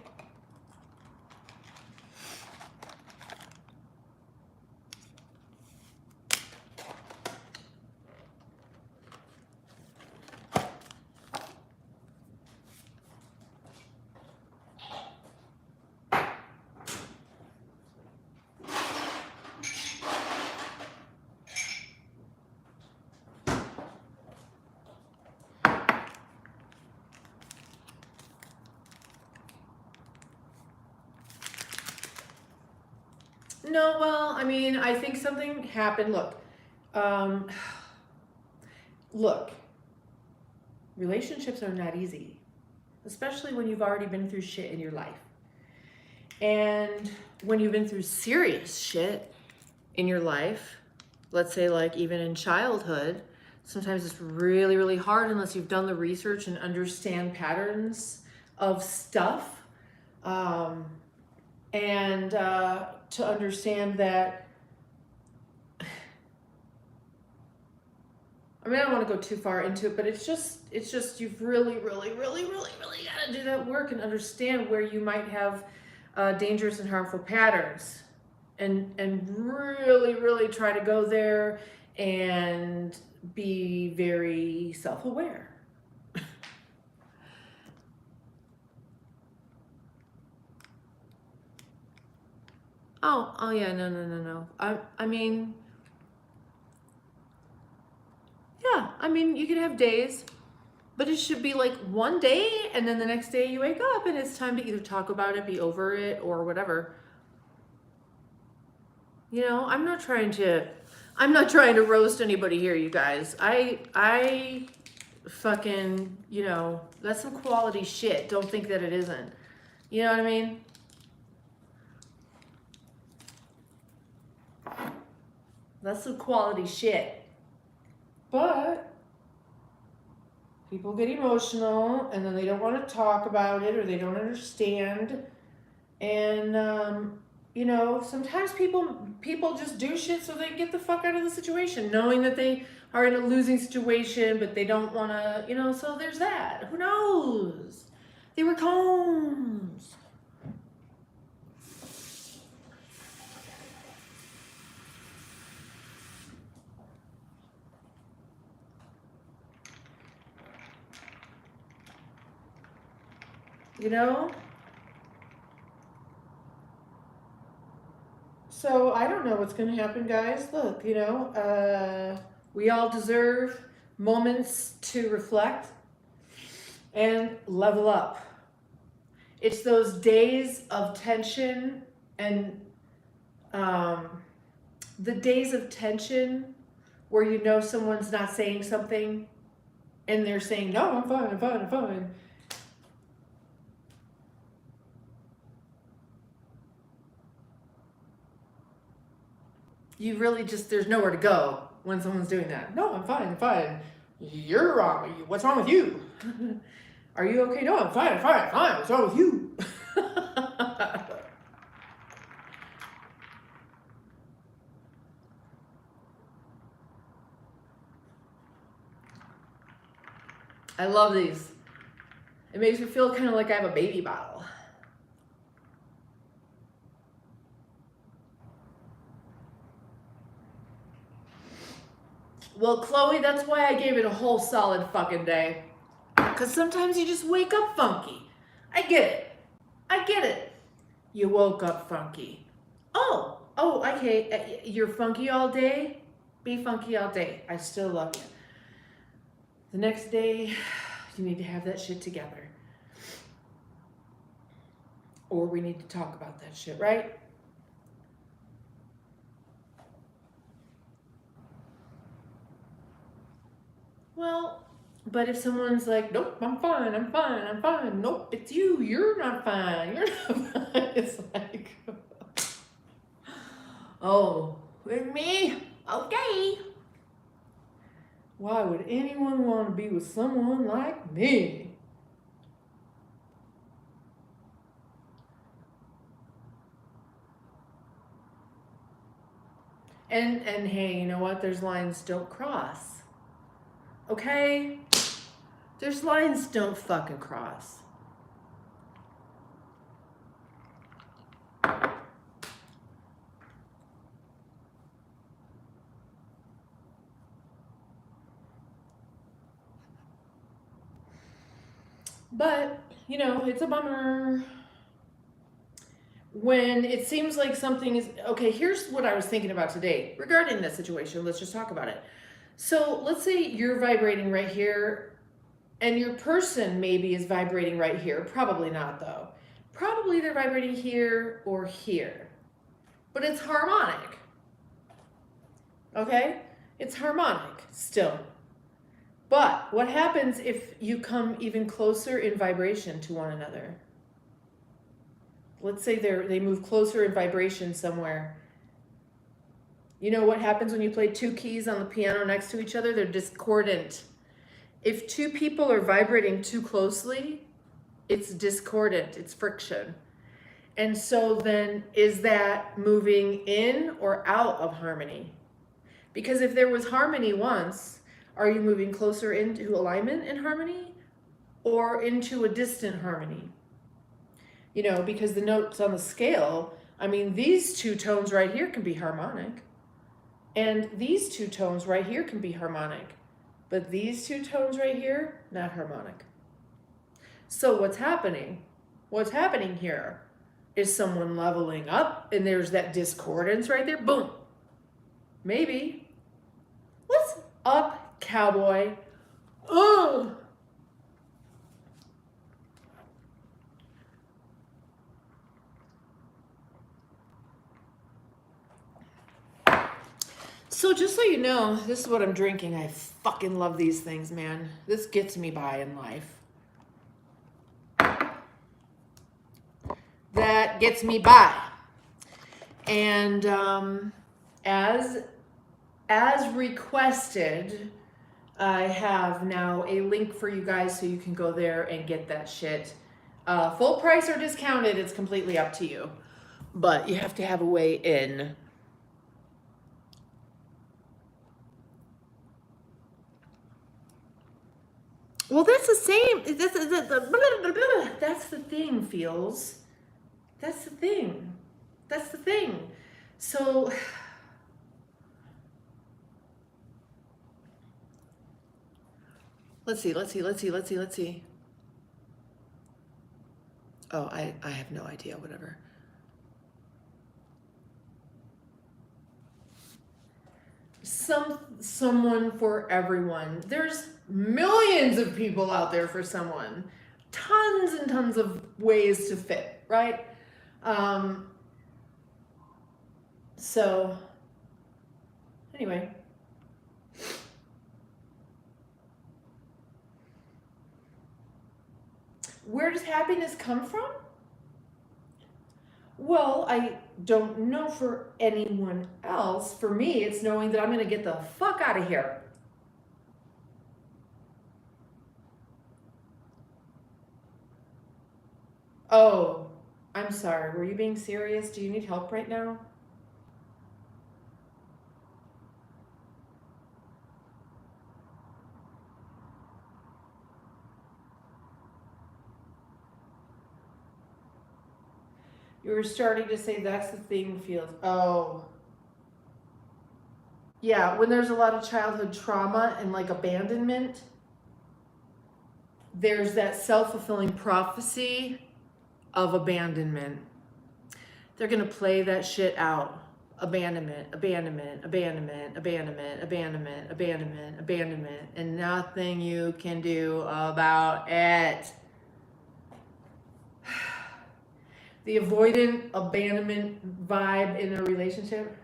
No, well, I mean, I think something happened. Look, relationships are not easy, especially when you've already been through shit in your life. And when you've been through serious shit in your life, let's say like even in childhood, sometimes it's really, really hard unless you've done the research and understand patterns of stuff. And to understand that, I mean, I don't want to go too far into it, but it's just you've really, really, really, really, really got to do that work and understand where you might have dangerous and harmful patterns, and really, really try to go there and be very self-aware. Oh yeah, no. I mean, yeah, I mean, you can have days, but it should be like one day, and then the next day you wake up and it's time to either talk about it, be over it, or whatever. You know, I'm not trying to roast anybody here, you guys. I fucking, you know, that's some quality shit. Don't think that it isn't. You know what I mean? That's some quality shit. But people get emotional and then they don't want to talk about it or they don't understand. And you know, sometimes people just do shit so they can get the fuck out of the situation, knowing that they are in a losing situation, but they don't want to, you know, so there's that. Who knows? They were cones. You know? So I don't know what's going to happen, guys. Look, you know, we all deserve moments to reflect and level up. It's those days of tension and the days of tension where you know someone's not saying something and they're saying, no, I'm fine. You really just, there's nowhere to go when someone's doing that. No, I'm fine. You're wrong. What's wrong with you? Are you okay? No, I'm fine. What's wrong with you? I love these. It makes me feel kind of like I have a baby bottle. Well, Chloe, that's why I gave it a whole solid fucking day. Because sometimes you just wake up funky. I get it. You woke up funky. Oh, okay. You're funky all day? Be funky all day. I still love you. The next day, you need to have that shit together. Or we need to talk about that shit, right? Well, but if someone's like, nope, I'm fine. Nope, it's you. You're not fine. It's like, oh, with me? Okay. Why would anyone want to be with someone like me? And hey, you know what? There's lines don't cross. Okay? There's lines don't fucking cross. But, you know, it's a bummer when it seems like something is, okay, here's what I was thinking about today regarding this situation. Let's just talk about it. So let's say you're vibrating right here and your person maybe is vibrating right here. Probably not though. Probably they're vibrating here or here, but it's harmonic. Okay? It's harmonic still. But what happens if you come even closer in vibration to one another? Let's say they move closer in vibration somewhere. You know what happens when you play two keys on the piano next to each other? They're discordant. If two people are vibrating too closely, it's discordant, it's friction. And so then is that moving in or out of harmony? Because if there was harmony once, are you moving closer into alignment and harmony or into a distant harmony? You know, because the notes on the scale, I mean, these two tones right here can be harmonic. And these two tones right here can be harmonic. But these two tones right here, not harmonic. So what's happening? What's happening here is someone leveling up and there's that discordance right there. Boom. Maybe. What's up, cowboy? Oh. So just so you know, this is what I'm drinking. I fucking love these things, man. This gets me by in life. That gets me by. And as requested, I have now a link for you guys so you can go there and get that shit. Full price or discounted, it's completely up to you. But you have to have a way in. Well, that's the same. That's the thing, feels. That's the thing. That's the thing. So, let's see. Oh, I have no idea, whatever. Someone for everyone. There's millions of people out there for someone. Tons and tons of ways to fit, right? So, anyway. Where does happiness come from? Well, I don't know for anyone else. For me, it's knowing that I'm going to get the fuck out of here. Oh, I'm sorry. Were you being serious? Do you need help right now? You were starting to say that's the thing, feels. Oh. Yeah, when there's a lot of childhood trauma and like abandonment, there's that self-fulfilling prophecy of abandonment. They're going to play that shit out. Abandonment, abandonment, abandonment, abandonment, abandonment, abandonment, abandonment, and nothing you can do about it. The avoidant abandonment vibe in a relationship.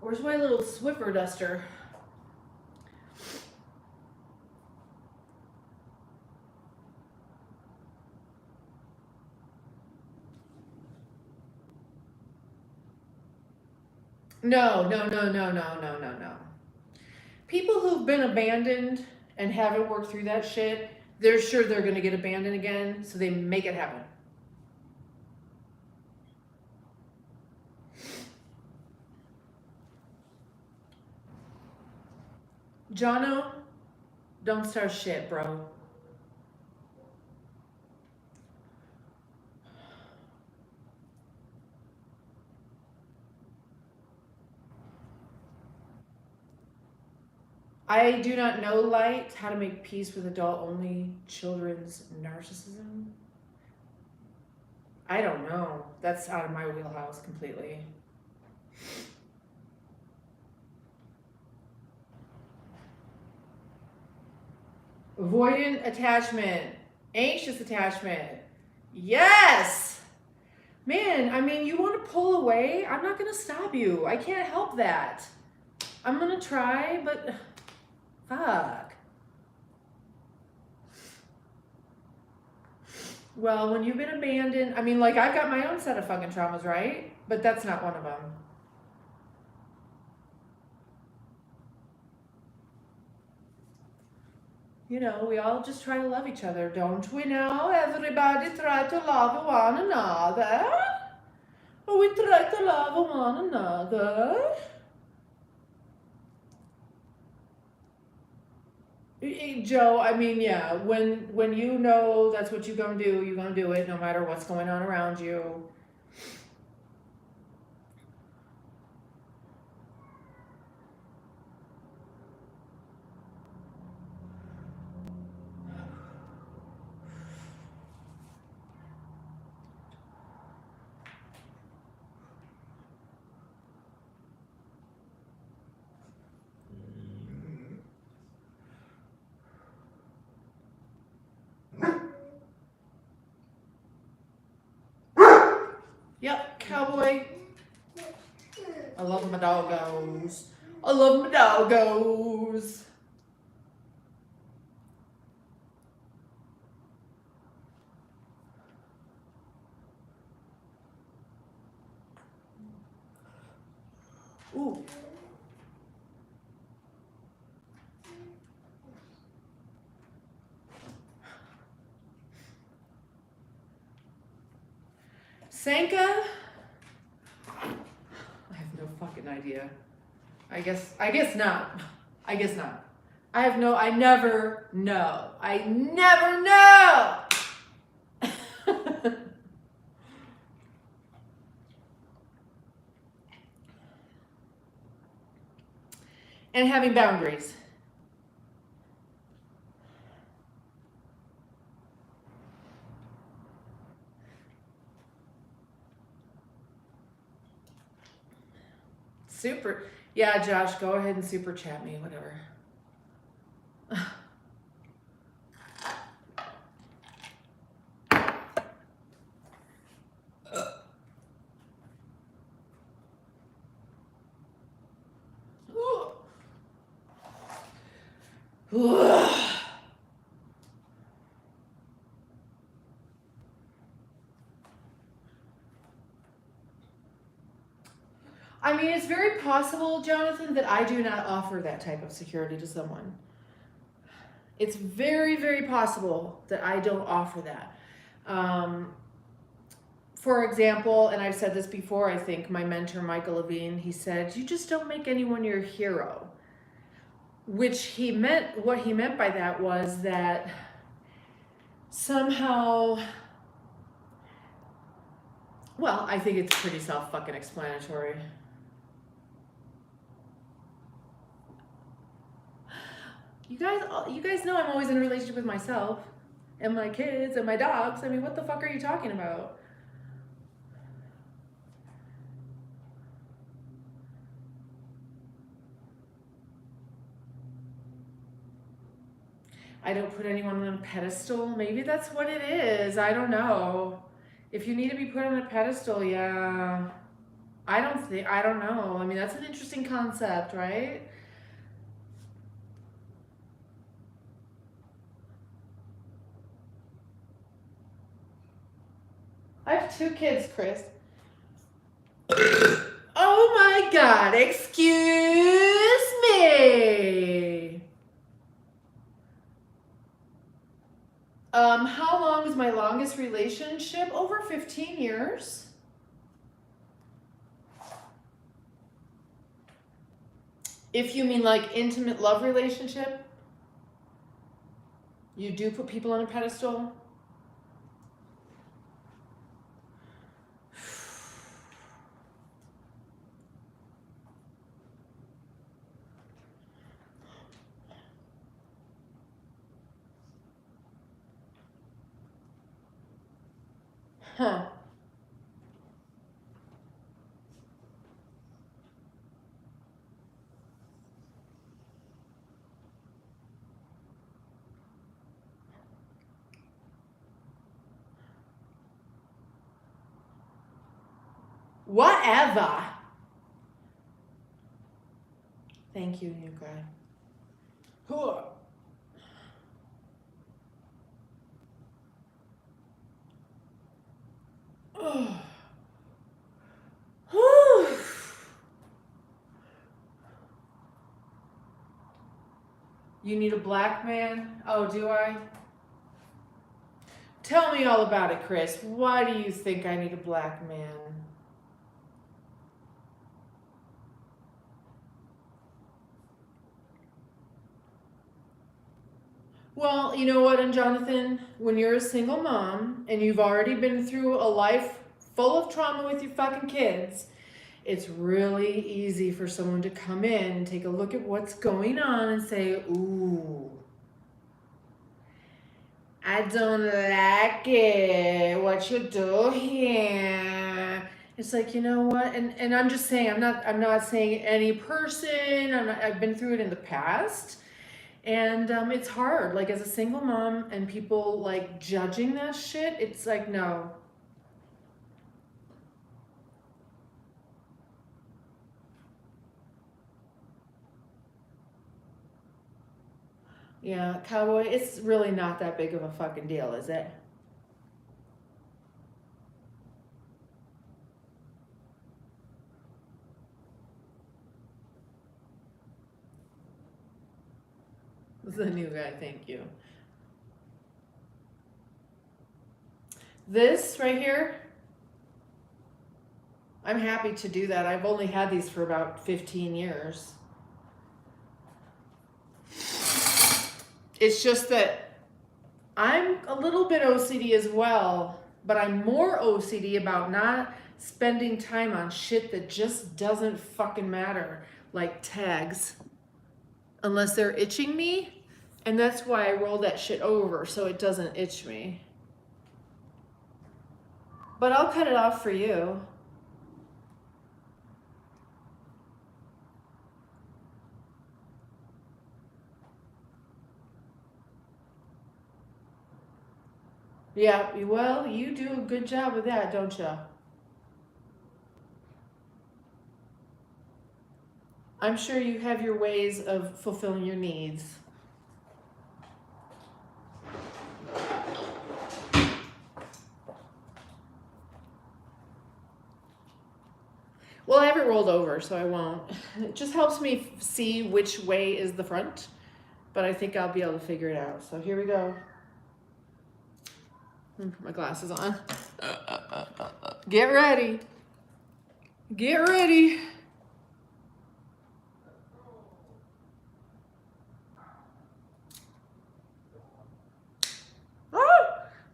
Where's my little Swiffer duster? No. People who've been abandoned and haven't worked through that shit, they're sure they're going to get abandoned again, so they make it happen. Jono, don't start shit, bro. I do not know, Light, how to make peace with adult-only children's narcissism. I don't know. That's out of my wheelhouse completely. Avoidant attachment. Anxious attachment. Yes! Man, I mean, you want to pull away? I'm not going to stop you. I can't help that. I'm going to try, but fuck. Well, when you've been abandoned, I mean, like, I've got my own set of fucking traumas, right? But that's not one of them. You know, we all just try to love each other, don't we now? Everybody try to love one another. We try to love one another. Joe, I mean, yeah, when you know that's what you're gonna do it no matter what's going on around you. Yep, cowboy. I love my doggos. I love my doggos. Ooh. Sanka? I have no fucking idea. I guess not. I guess not. I never know. I never know. And having boundaries. Super. Yeah, Josh, go ahead and super chat me, whatever. I mean, it's very possible, Jonathan, that I do not offer that type of security to someone. It's very, very possible that I don't offer that. For example, and I've said this before, I think my mentor, Michael Levine, he said, you just don't make anyone your hero. What he meant by that was that somehow, well, I think it's pretty self-fucking-explanatory. You guys know I'm always in a relationship with myself and my kids and my dogs. I mean, what the fuck are you talking about? I don't put anyone on a pedestal. Maybe that's what it is. I don't know. If you need to be put on a pedestal, yeah. I don't know. I mean, that's an interesting concept, right? I have 2 kids, Chris. Oh my God, excuse me. How long was my longest relationship? Over 15 years. If you mean like intimate love relationship, you do put people on a pedestal. Huh. Whatever. Thank you, new guy. You need a black man? Oh, do I? Tell me all about it, Chris. Why do you think I need a black man? Well, you know what, and Jonathan, when you're a single mom and you've already been through a life full of trauma with your fucking kids, it's really easy for someone to come in and take a look at what's going on and say, ooh, I don't like it. What you do here? It's like, you know what? And I'm just saying, I'm not saying any person. I've been through it in the past. And it's hard, like as a single mom and people like judging that shit, it's like, no. Yeah, cowboy, it's really not that big of a fucking deal, is it? The new guy, thank you. This right here, I'm happy to do that. I've only had these for about 15 years. It's just that I'm a little bit OCD as well, but I'm more OCD about not spending time on shit that just doesn't fucking matter, like tags, unless they're itching me. And that's why I roll that shit over so it doesn't itch me. But I'll cut it off for you. Yeah, well, you do a good job with that, don't you? I'm sure you have your ways of fulfilling your needs. Well, I have it rolled over, so I won't. It just helps me see which way is the front, but I think I'll be able to figure it out. So here we go. Put my glasses on. Get ready. Get ready. Ah!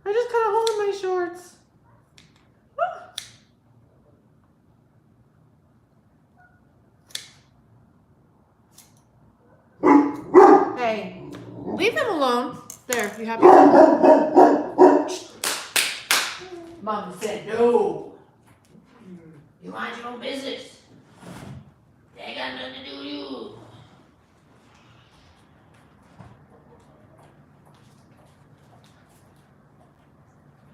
I just cut a hole in my shorts. Hey, leave him alone. There, you happy? Mom said no. You mind your own business. They ain't got nothing to do with you.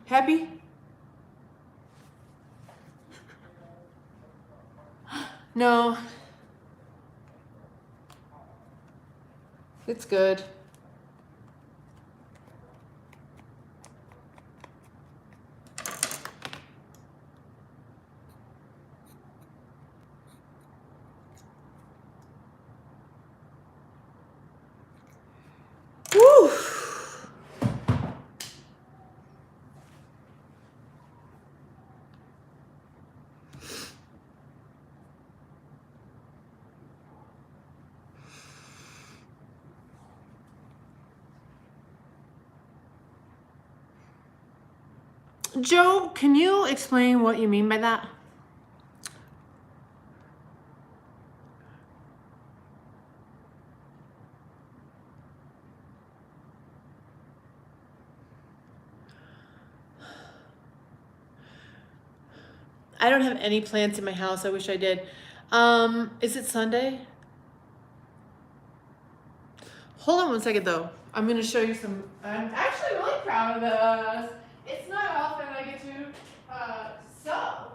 Happy? No. It's good. Woo! Joe, can you explain what you mean by that? I don't have any plants in my house. I wish I did. Is it Sunday? Hold on one second though. I'm gonna show you some. I'm actually really proud of this. It's not often I get to sew.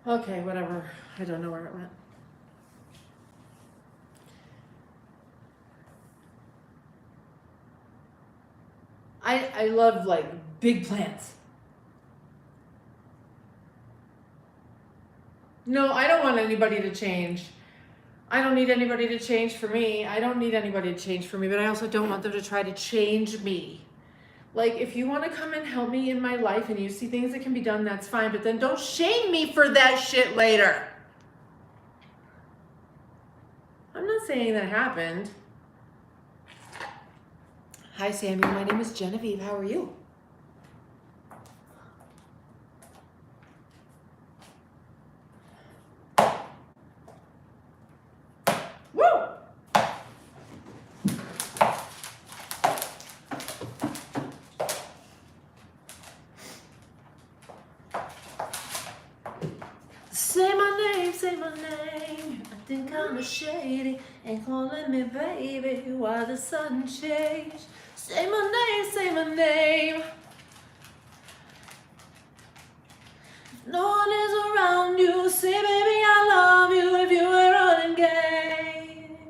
Okay, whatever. I don't know where it went. I love like big plants. No, I don't want anybody to change. I don't need anybody to change for me. I don't need anybody to change for me, but I also don't want them to try to change me. Like, if you want to come and help me in my life and you see things that can be done, that's fine, but then don't shame me for that shit later. I'm not saying that happened. Hi, Sammy. My name is Genevieve. How are you? Woo! Say my name, say my name. I think I'm a shady. Ain't calling me baby. Why the sudden change? Say my name, say my name. If no one is around you, say baby I love you if you were running game.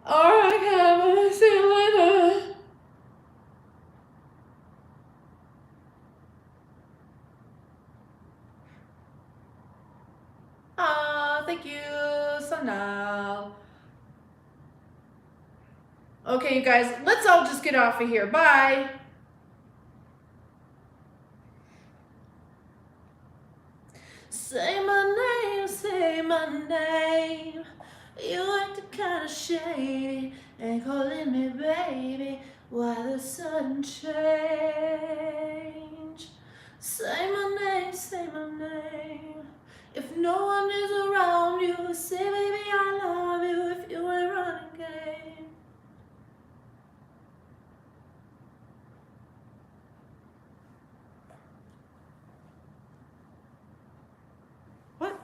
Alright, Kevin, see you later. Thank you, Sandal. Okay, you guys, let's all just get off of here. Bye. Say my name, say my name. You acting kinda shady, ain't calling me baby. Why the sudden change? Say my name, say my name. If no one is around you, say baby I love you if you ain't running game. What?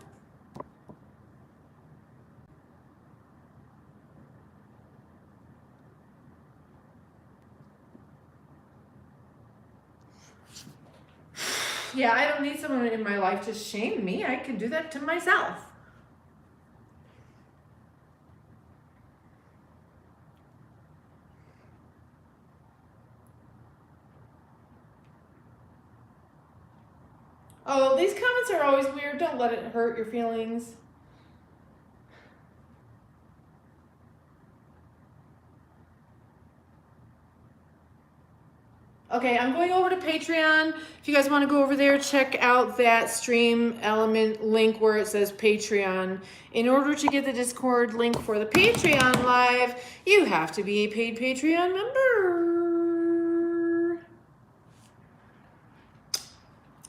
Yeah, I don't need someone in my life to shame me. I can do that to myself. Oh, these comments are always weird. Don't let it hurt your feelings. Okay, I'm going over to Patreon. If you guys want to go over there, check out that stream element link where it says Patreon. In order to get the Discord link for the Patreon live, you have to be a paid Patreon member.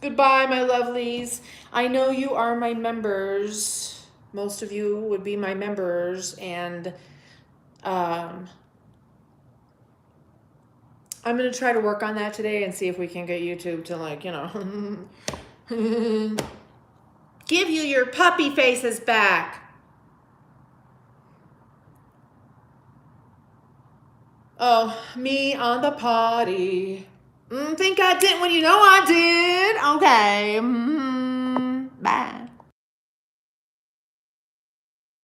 Goodbye, my lovelies. I know you are my members. Most of you would be my members, and I'm going to try to work on that today and see if we can get YouTube to, like, you know, give you your puppy faces back. Oh, me on the potty. Think I didn't when you know I did. Okay. Bye.